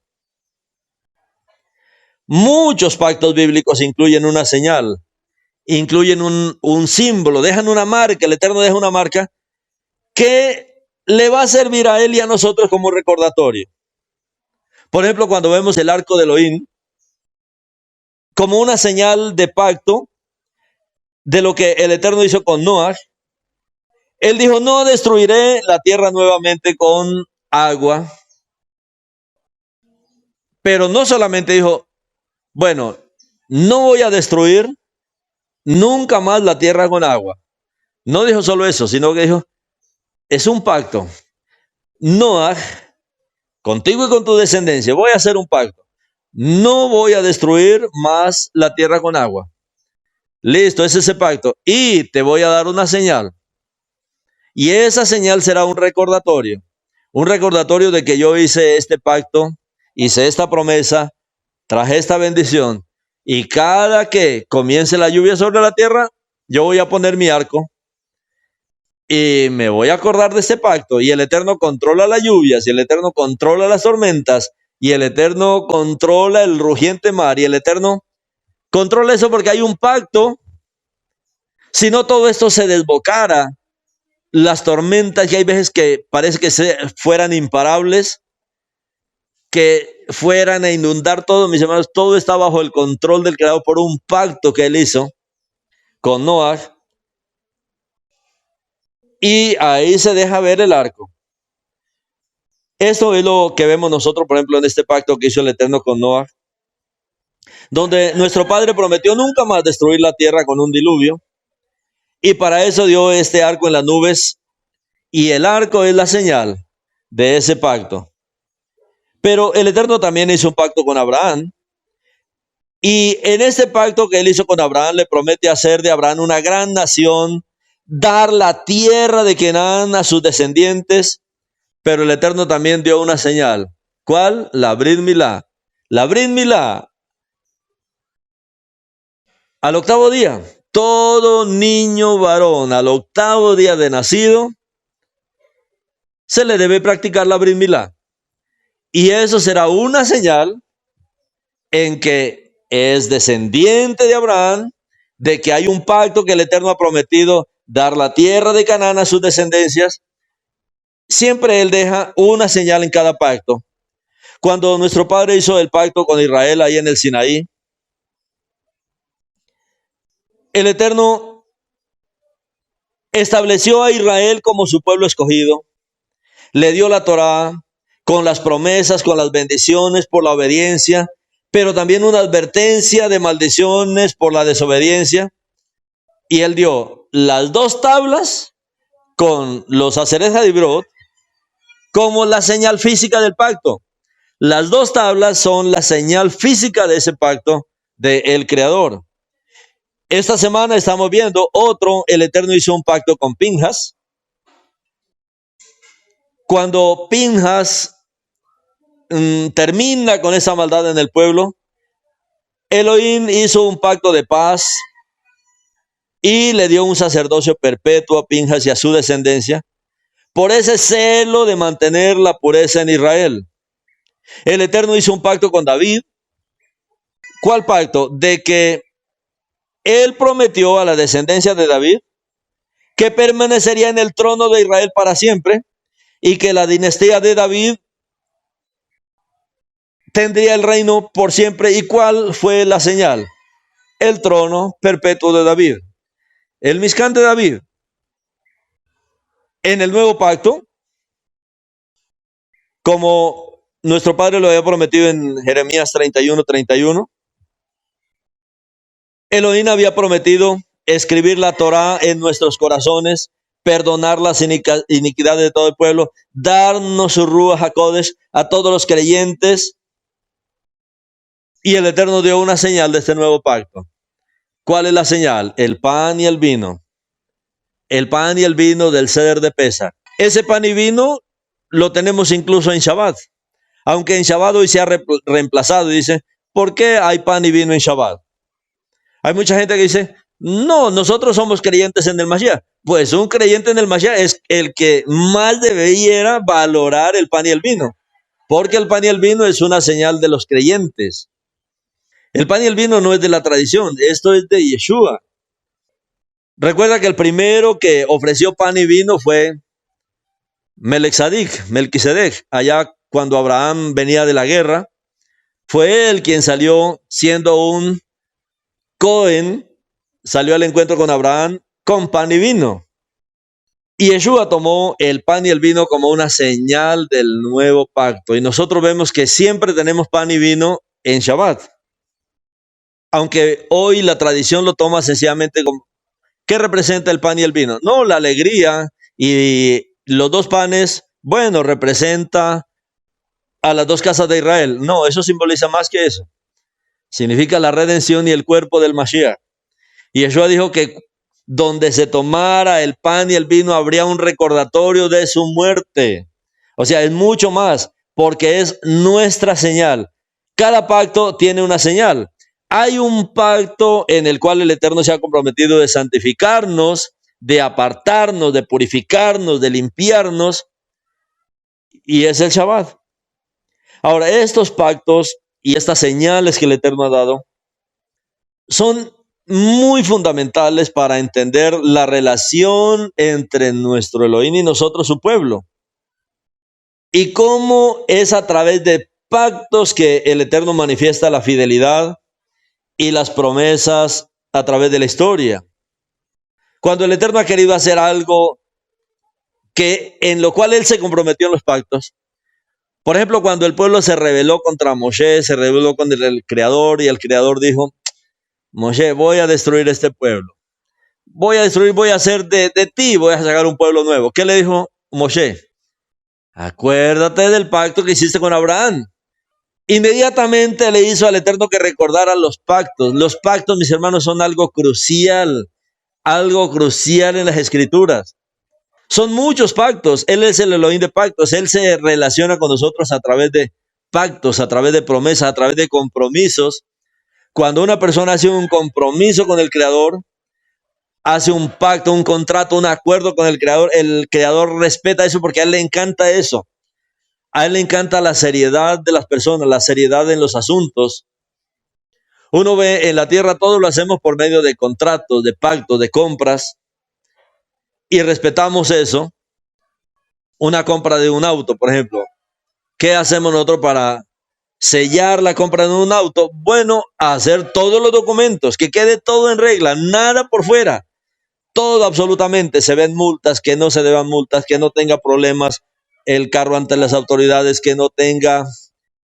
Muchos pactos bíblicos incluyen una señal, incluyen un símbolo, dejan una marca, el Eterno deja una marca que le va a servir a él y a nosotros como recordatorio. Por ejemplo, cuando vemos el arco de Elohim, como una señal de pacto de lo que el Eterno hizo con Noah, él dijo, no destruiré la tierra nuevamente con agua, pero no solamente dijo, bueno, no voy a destruir nunca más la tierra con agua. No dijo solo eso, sino que dijo, es un pacto. Noah, contigo y con tu descendencia, voy a hacer un pacto. No voy a destruir más la tierra con agua. Listo, es ese pacto. Y te voy a dar una señal. Y esa señal será un recordatorio. Un recordatorio de que yo hice este pacto, hice esta promesa, traje esta bendición. Y cada que comience la lluvia sobre la tierra, yo voy a poner mi arco. Y me voy a acordar de este pacto. Y el Eterno controla las lluvias, y el Eterno controla las tormentas, y el Eterno controla el rugiente mar, y el Eterno controla eso porque hay un pacto. Si no, todo esto se desbocara. Las tormentas, que hay veces que parece que fueran imparables, que fueran a inundar todo, mis hermanos, todo está bajo el control del Creador por un pacto que él hizo. con Noah, y ahí se deja ver el arco. Esto es lo que vemos nosotros, por ejemplo, en este pacto que hizo el Eterno con Noah, donde nuestro Padre prometió nunca más destruir la tierra con un diluvio, y para eso dio este arco en las nubes, y el arco es la señal de ese pacto. Pero el Eterno también hizo un pacto con Abraham, y en este pacto que él hizo con Abraham, le promete hacer de Abraham una gran nación, dar la tierra de Canaán a sus descendientes, pero el Eterno también dio una señal. ¿Cuál? La Brit Milá. La Brit Milá. Al octavo día, todo niño varón al octavo día de nacido, se le debe practicar la Brit Milá. Y eso será una señal en que es descendiente de Abraham, de que hay un pacto que el Eterno ha prometido dar la tierra de Canaán a sus descendencias. Siempre él deja una señal en cada pacto. Cuando nuestro padre hizo el pacto con Israel ahí en el Sinaí, el Eterno estableció a Israel como su pueblo escogido, le dio la Torá con las promesas, con las bendiciones por la obediencia, pero también una advertencia de maldiciones por la desobediencia. Y él dio las dos tablas con los Asereth Hadibrot como la señal física del pacto. Las dos tablas son la señal física de ese pacto del Creador. Esta semana estamos viendo el Eterno hizo un pacto con Pinjas. Cuando Pinjas termina con esa maldad en el pueblo, Elohim hizo un pacto de paz y le dio un sacerdocio perpetuo a Pinjas y a su descendencia por ese celo de mantener la pureza en Israel. El Eterno hizo un pacto con David. ¿Cuál pacto? De que él prometió a la descendencia de David que permanecería en el trono de Israel para siempre y que la dinastía de David tendría el reino por siempre. ¿Y cuál fue la señal? El trono perpetuo de David, el Mishkan de David. En el nuevo pacto, como nuestro padre lo había prometido en Jeremías 31:31, Elohim había prometido escribir la Torá en nuestros corazones, perdonar las iniquidades de todo el pueblo, darnos su Ruach HaKodesh a todos los creyentes. Y el Eterno dio una señal de este nuevo pacto. ¿Cuál es la señal? El pan y el vino. El pan y el vino del Seder de Pesach. Ese pan y vino lo tenemos incluso en Shabbat. Aunque en Shabbat hoy se ha reemplazado y dice, ¿por qué hay pan y vino en Shabbat? Hay mucha gente que dice, no, nosotros somos creyentes en el Mashiach. Pues un creyente en el Mashiach es el que más debería valorar el pan y el vino. Porque el pan y el vino es una señal de los creyentes. El pan y el vino no es de la tradición, esto es de Yeshua. Recuerda que el primero que ofreció pan y vino fue Melquisedec, allá cuando Abraham venía de la guerra. Fue él quien salió siendo un Cohen, salió al encuentro con Abraham con pan y vino. Y Yeshua tomó el pan y el vino como una señal del nuevo pacto. Y nosotros vemos que siempre tenemos pan y vino en Shabbat. Aunque hoy la tradición lo toma sencillamente como, ¿qué representa el pan y el vino? No, la alegría y los dos panes, bueno, representa a las dos casas de Israel. No, eso simboliza más que eso. Significa la redención y el cuerpo del Mashiach. Y Yeshua dijo que donde se tomara el pan y el vino habría un recordatorio de su muerte. O sea, es mucho más, porque es nuestra señal. Cada pacto tiene una señal. Hay un pacto en el cual el Eterno se ha comprometido de santificarnos, de apartarnos, de purificarnos, de limpiarnos, y es el Shabbat. Ahora, estos pactos y estas señales que el Eterno ha dado son muy fundamentales para entender la relación entre nuestro Elohim y nosotros, su pueblo, y cómo es a través de pactos que el Eterno manifiesta la fidelidad y las promesas a través de la historia. Cuando el Eterno ha querido hacer algo en lo cual Él se comprometió en los pactos. Por ejemplo, cuando el pueblo se rebeló contra Moshe, se rebeló con el Creador y el Creador dijo, Moshe, voy a destruir este pueblo. Voy a hacer de ti, voy a sacar un pueblo nuevo. ¿Qué le dijo Moshe? Acuérdate del pacto que hiciste con Abraham. Inmediatamente le hizo al Eterno que recordara los pactos. Los pactos, mis hermanos, son algo crucial en las Escrituras. Son muchos pactos. Él es el Elohim de pactos. Él se relaciona con nosotros a través de pactos, a través de promesas, a través de compromisos. Cuando una persona hace un compromiso con el Creador, hace un pacto, un contrato, un acuerdo con el Creador respeta eso porque a él le encanta eso. A él le encanta la seriedad de las personas, la seriedad en los asuntos. Uno ve en la tierra todo lo hacemos por medio de contratos, de pactos, de compras, y respetamos eso. Una compra de un auto, por ejemplo. ¿Qué hacemos nosotros para sellar la compra de un auto? Bueno, hacer todos los documentos, que quede todo en regla, nada por fuera. Todo absolutamente, se ven multas, que no se deban multas, que no tenga problemas el carro ante las autoridades, que no tenga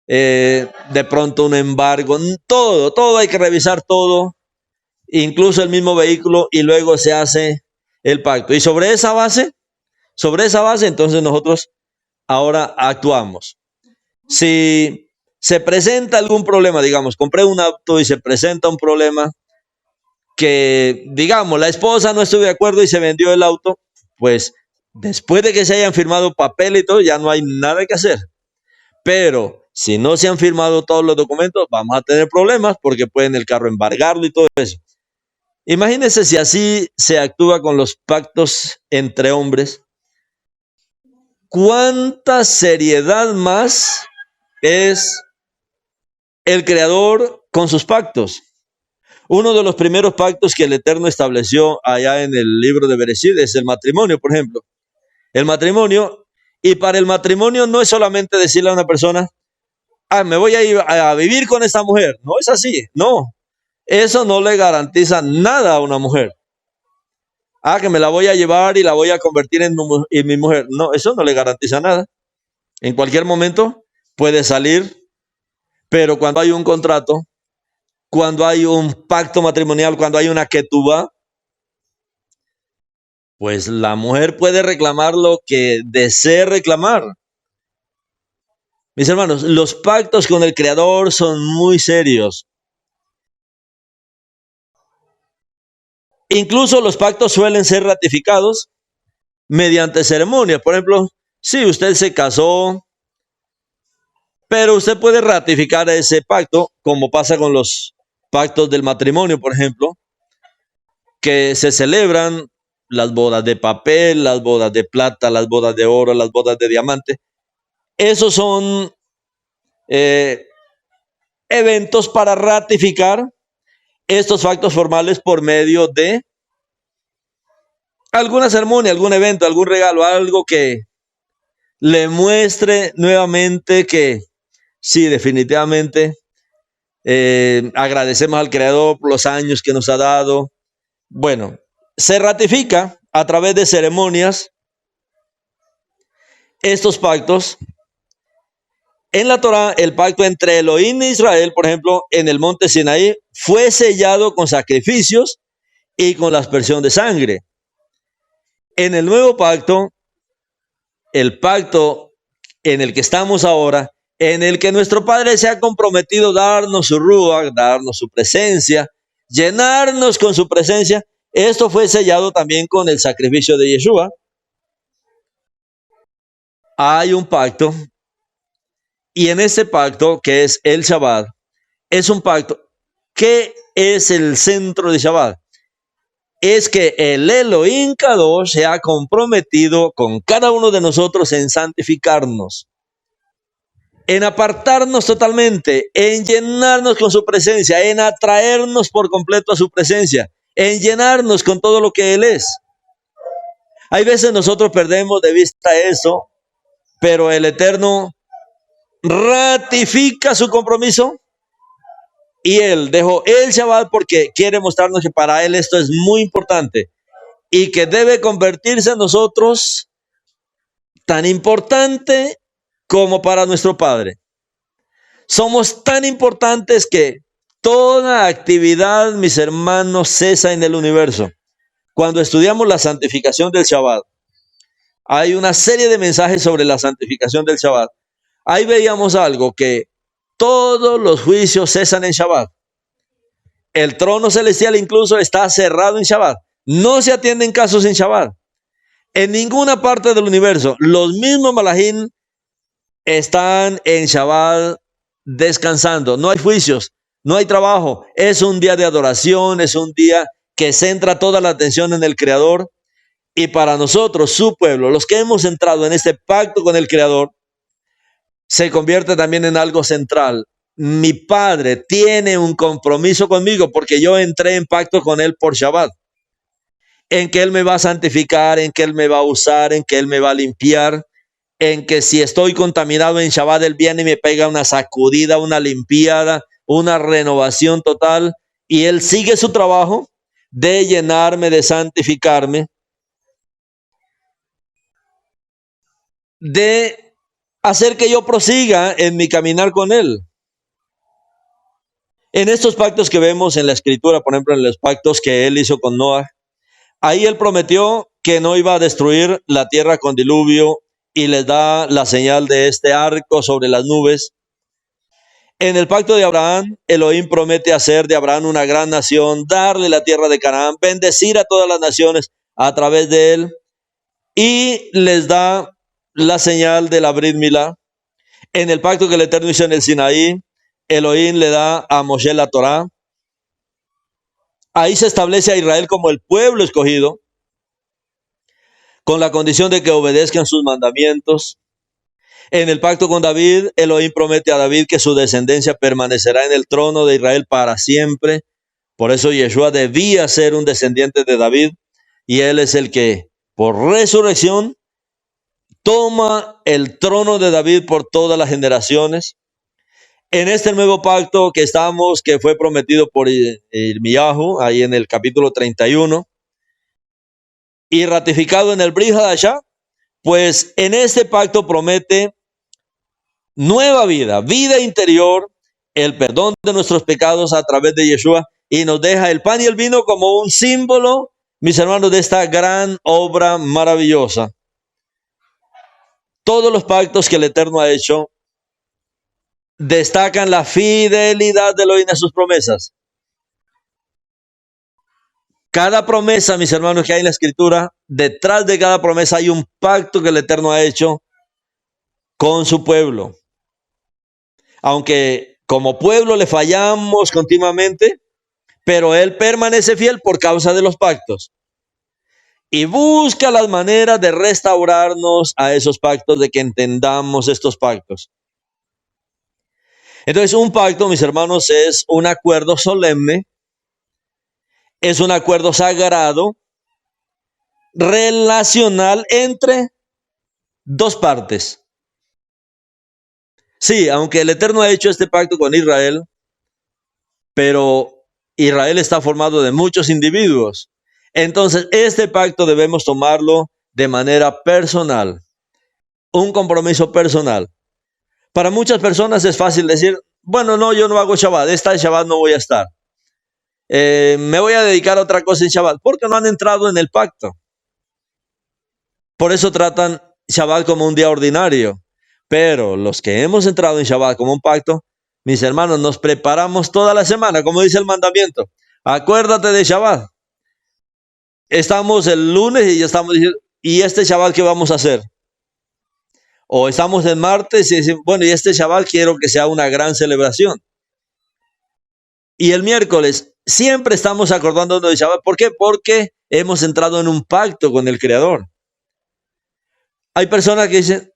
de pronto un embargo, todo hay que revisar todo, incluso el mismo vehículo, y luego se hace el pacto. Y sobre esa base, entonces nosotros ahora actuamos. Si se presenta algún problema, digamos, compré un auto y se presenta un problema que, digamos, la esposa no estuvo de acuerdo y se vendió el auto, pues después de que se hayan firmado papel y todo, ya no hay nada que hacer. Pero si no se han firmado todos los documentos, vamos a tener problemas porque pueden el carro embargarlo y todo eso. Imagínense si así se actúa con los pactos entre hombres. ¿Cuánta seriedad más es el Creador con sus pactos? Uno de los primeros pactos que el Eterno estableció allá en el libro de Bereshit es el matrimonio, por ejemplo. El matrimonio, y para el matrimonio no es solamente decirle a una persona, me voy a ir a vivir con esta mujer. No es así, no. Eso no le garantiza nada a una mujer. Que me la voy a llevar y la voy a convertir en mi mujer. No, eso no le garantiza nada. En cualquier momento puede salir, pero cuando hay un contrato, cuando hay un pacto matrimonial, cuando hay una ketubá, pues la mujer puede reclamar lo que desee reclamar. Mis hermanos, los pactos con el Creador son muy serios. Incluso los pactos suelen ser ratificados mediante ceremonias. Por ejemplo, si usted se casó, pero usted puede ratificar ese pacto, como pasa con los pactos del matrimonio, por ejemplo, que se celebran las bodas de papel, las bodas de plata, las bodas de oro, las bodas de diamante. Esos son eventos para ratificar estos factos formales por medio de alguna ceremonia, algún evento, algún regalo, algo que le muestre nuevamente que sí, definitivamente agradecemos al Creador por los años que nos ha dado. Bueno, se ratifica a través de ceremonias estos pactos. En la Torá, el pacto entre Elohim e Israel, por ejemplo, en el monte Sinaí, fue sellado con sacrificios y con la aspersión de sangre. En el nuevo pacto, el pacto en el que estamos ahora, en el que nuestro Padre se ha comprometido a darnos su ruach, darnos su presencia, llenarnos con su presencia, esto fue sellado también con el sacrificio de Yeshua. Hay un pacto, y en este pacto, que es el Shabbat, es un pacto. ¿Qué es el centro de Shabbat? Es que el Elohim Kadosh se ha comprometido con cada uno de nosotros en santificarnos, en apartarnos totalmente, en llenarnos con su presencia, en atraernos por completo a su presencia, en llenarnos con todo lo que Él es. Hay veces nosotros perdemos de vista eso, pero el Eterno ratifica su compromiso y Él dejó el Shabbat porque quiere mostrarnos que para Él esto es muy importante. y que debe convertirse en nosotros tan importante como para nuestro Padre. Somos tan importantes que toda actividad, mis hermanos, cesa en el universo. Cuando estudiamos la santificación del Shabbat, hay una serie de mensajes sobre la santificación del Shabbat. Ahí veíamos algo, que todos los juicios cesan en Shabbat. El trono celestial incluso está cerrado en Shabbat. No se atienden casos en Shabbat. En ninguna parte del universo. Los mismos malajim están en Shabbat descansando. No hay juicios, no hay trabajo. Es un día de adoración, es un día que centra toda la atención en el Creador. Y para nosotros, su pueblo, los que hemos entrado en este pacto con el Creador, se convierte también en algo central. Mi Padre tiene un compromiso conmigo porque yo entré en pacto con Él por Shabbat, en que Él me va a santificar, en que Él me va a usar, en que Él me va a limpiar, en que si estoy contaminado en Shabbat, Él viene y me pega una sacudida, una limpiada, una renovación total, y Él sigue su trabajo de llenarme, de santificarme, de hacer que yo prosiga en mi caminar con Él. En estos pactos que vemos en la Escritura, por ejemplo, en los pactos que Él hizo con Noah, ahí Él prometió que no iba a destruir la tierra con diluvio y les da la señal de este arco sobre las nubes. En el pacto de Abraham, Elohim promete hacer de Abraham una gran nación, darle la tierra de Canaán, bendecir a todas las naciones a través de él, y les da la señal de la Brit Milá. En el pacto que el Eterno hizo en el Sinaí, Elohim le da a Moshe la Torá. Ahí se establece a Israel como el pueblo escogido, con la condición de que obedezcan sus mandamientos. En el pacto con David, Elohim promete a David que su descendencia permanecerá en el trono de Israel para siempre. Por eso Yeshua debía ser un descendiente de David, y él es el que, por resurrección, toma el trono de David por todas las generaciones. En este nuevo pacto que estamos, que fue prometido por Irmiyahu, ahí en el capítulo 31, y ratificado en el Brit Hadashah, pues en este pacto promete nueva vida, vida interior, el perdón de nuestros pecados a través de Yeshua, y nos deja el pan y el vino como un símbolo, mis hermanos, de esta gran obra maravillosa. Todos los pactos que el Eterno ha hecho destacan la fidelidad de Elohim a sus promesas. Cada promesa, mis hermanos, que hay en la Escritura, detrás de cada promesa hay un pacto que el Eterno ha hecho con su pueblo. Aunque como pueblo le fallamos continuamente, pero Él permanece fiel por causa de los pactos. Y busca las maneras de restaurarnos a esos pactos, de que entendamos estos pactos. Entonces, un pacto, mis hermanos, es un acuerdo solemne, es un acuerdo sagrado, relacional entre dos partes. Sí, aunque el Eterno ha hecho este pacto con Israel, pero Israel está formado de muchos individuos. Entonces, este pacto debemos tomarlo de manera personal, un compromiso personal. Para muchas personas es fácil decir, bueno, no, yo no hago Shabbat, esta Shabbat no voy a estar. Me voy a dedicar a otra cosa en Shabbat, porque no han entrado en el pacto. Por eso tratan Shabbat como un día ordinario. Pero los que hemos entrado en Shabbat como un pacto, mis hermanos, nos preparamos toda la semana, como dice el mandamiento. Acuérdate de Shabbat. Estamos el lunes y ya estamos diciendo, ¿y este Shabbat qué vamos a hacer? O estamos el martes y decimos, bueno, y este Shabbat quiero que sea una gran celebración. Y el miércoles siempre estamos acordándonos de Shabbat. ¿Por qué? Porque hemos entrado en un pacto con el Creador. Hay personas que dicen,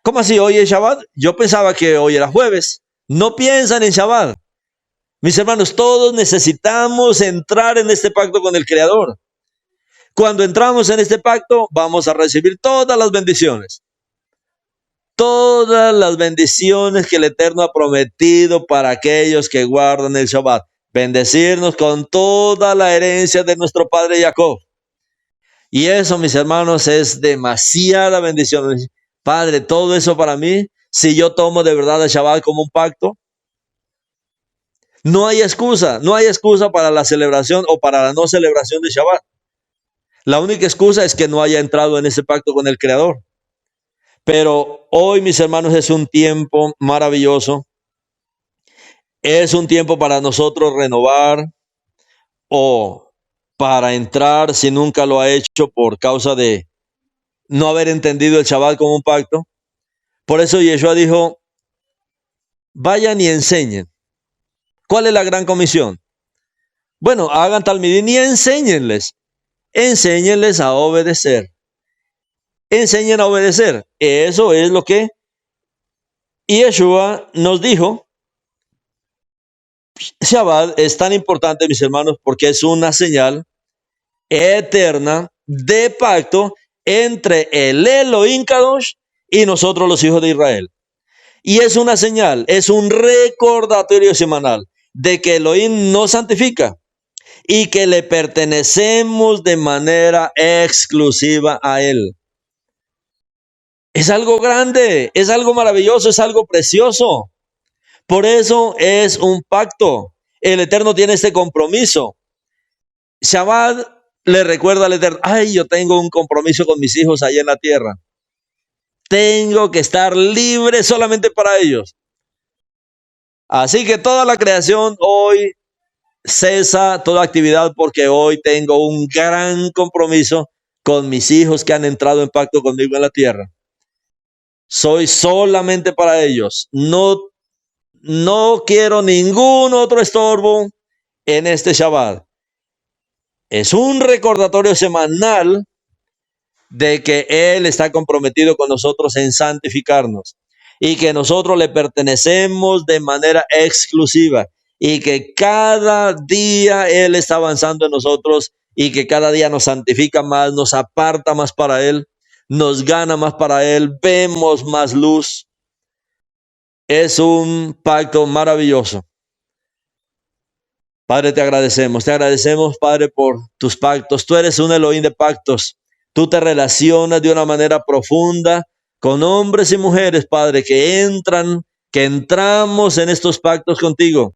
¿cómo así hoy es Shabbat? Yo pensaba que hoy era jueves. No piensan en Shabbat. Mis hermanos, todos necesitamos entrar en este pacto con el Creador. Cuando entramos en este pacto, vamos a recibir todas las bendiciones. Todas las bendiciones que el Eterno ha prometido para aquellos que guardan el Shabbat. Bendecirnos con toda la herencia de nuestro padre Jacob. Y eso, mis hermanos, es demasiada bendición. Padre, todo eso para mí, si yo tomo de verdad el Shabbat como un pacto, no hay excusa para la celebración o para la no celebración de Shabbat. La única excusa es que no haya entrado en ese pacto con el Creador. Pero hoy, mis hermanos, es un tiempo maravilloso. Es un tiempo para nosotros renovar o para entrar si nunca lo ha hecho por causa de no haber entendido el Shabbat como un pacto. Por eso Yeshua dijo, vayan y enseñen. ¿Cuál es la gran comisión? Bueno, hagan talmidim y enséñenles. Enséñenles a obedecer. Enseñen a obedecer. Eso es lo que Yeshua nos dijo. Shabbat es tan importante, mis hermanos, porque es una señal eterna de pacto entre el Elohim Kadosh y nosotros los hijos de Israel. Y es una señal, es un recordatorio semanal de que Elohim nos santifica y que le pertenecemos de manera exclusiva a Él. Es algo grande, es algo maravilloso, es algo precioso. Por eso es un pacto. El Eterno tiene este compromiso. Shabbat le recuerda al Eterno, ay, yo tengo un compromiso con mis hijos allá en la tierra. Tengo que estar libre solamente para ellos. Así que toda la creación hoy cesa toda actividad porque hoy tengo un gran compromiso con mis hijos que han entrado en pacto conmigo en la tierra. Soy solamente para ellos. No quiero ningún otro estorbo en este Shabbat. Es un recordatorio semanal de que Él está comprometido con nosotros en santificarnos y que nosotros le pertenecemos de manera exclusiva y que cada día Él está avanzando en nosotros y que cada día nos santifica más, nos aparta más para Él, nos gana más para Él, vemos más luz. Es un pacto maravilloso. Padre, te agradecemos, Padre, por tus pactos. Tú eres un Elohim de pactos. Tú te relacionas de una manera profunda con hombres y mujeres, Padre, que entramos en estos pactos contigo,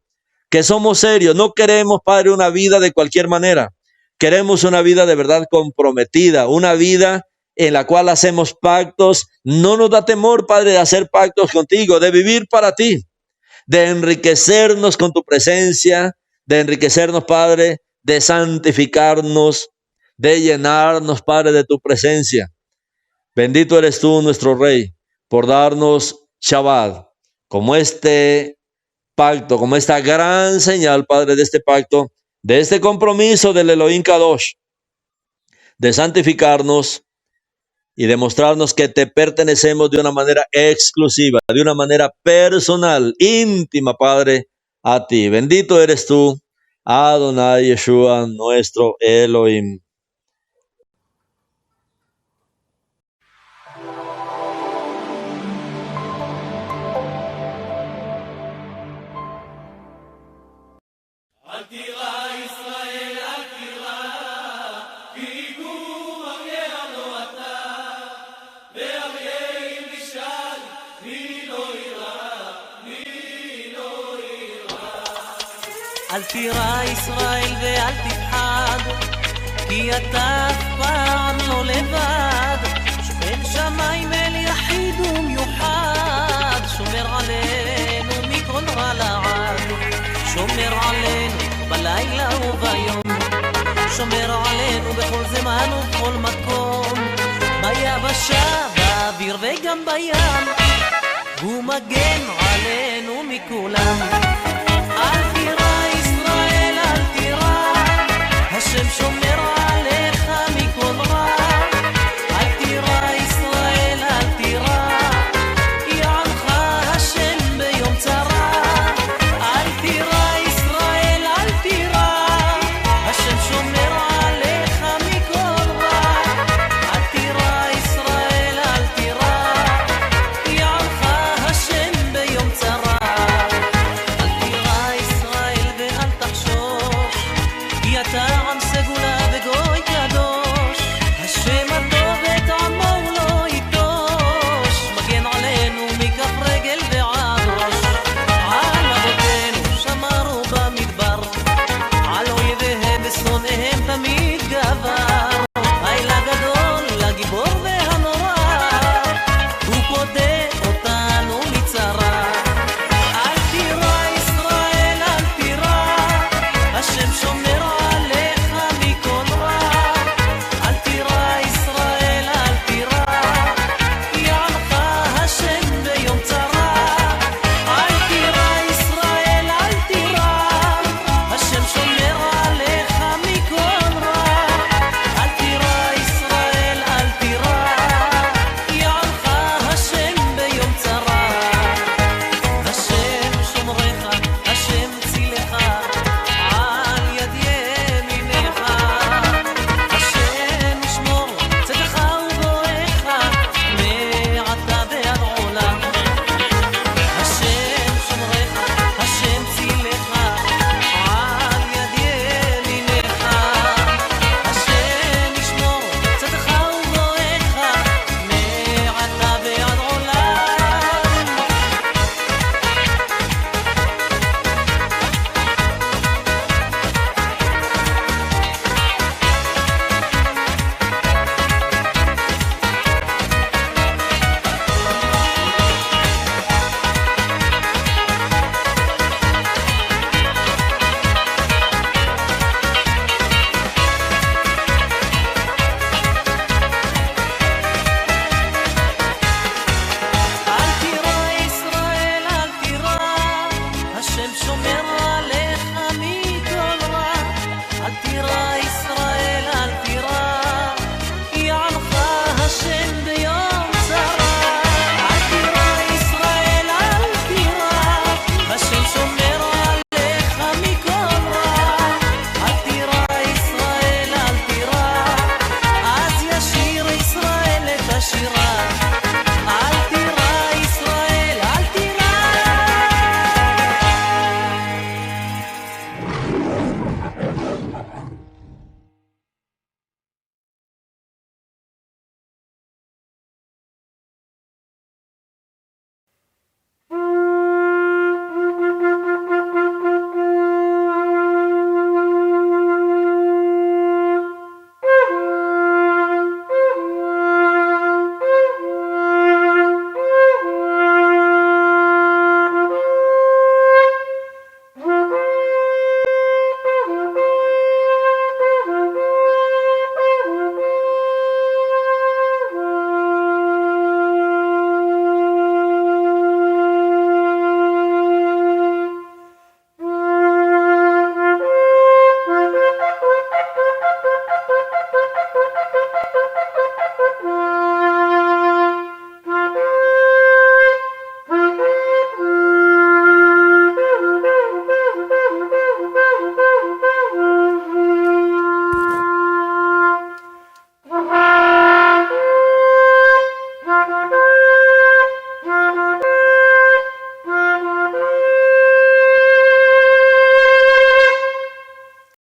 que somos serios. No queremos, Padre, una vida de cualquier manera. Queremos una vida de verdad comprometida, una vida en la cual hacemos pactos. No nos da temor, Padre, de hacer pactos contigo, de vivir para ti, de enriquecernos con tu presencia, de enriquecernos, Padre, de santificarnos, de llenarnos, Padre, de tu presencia. Bendito eres tú, nuestro Rey, por darnos Shabbat, como este pacto, como esta gran señal, Padre, de este pacto, de este compromiso del Elohim Kadosh, de santificarnos y demostrarnos que te pertenecemos de una manera exclusiva, de una manera personal, íntima, Padre, a ti. Bendito eres tú, Adonai Yeshua, nuestro Elohim. אל תירא ישראל ואל תפחד, כי אתה אף פעם לא לבד. שוכן שמיים אל יחיד ומיוחד, שומר עלינו מכל רע לעד. שומר עלינו בלילה וביום, שומר עלינו בכל זמן ובכל מקום, ביבשה, באוויר וגם בים, הוא מגן עלינו מכולם. אל תירא ישראל, אל תירא, השם שומר עלינו.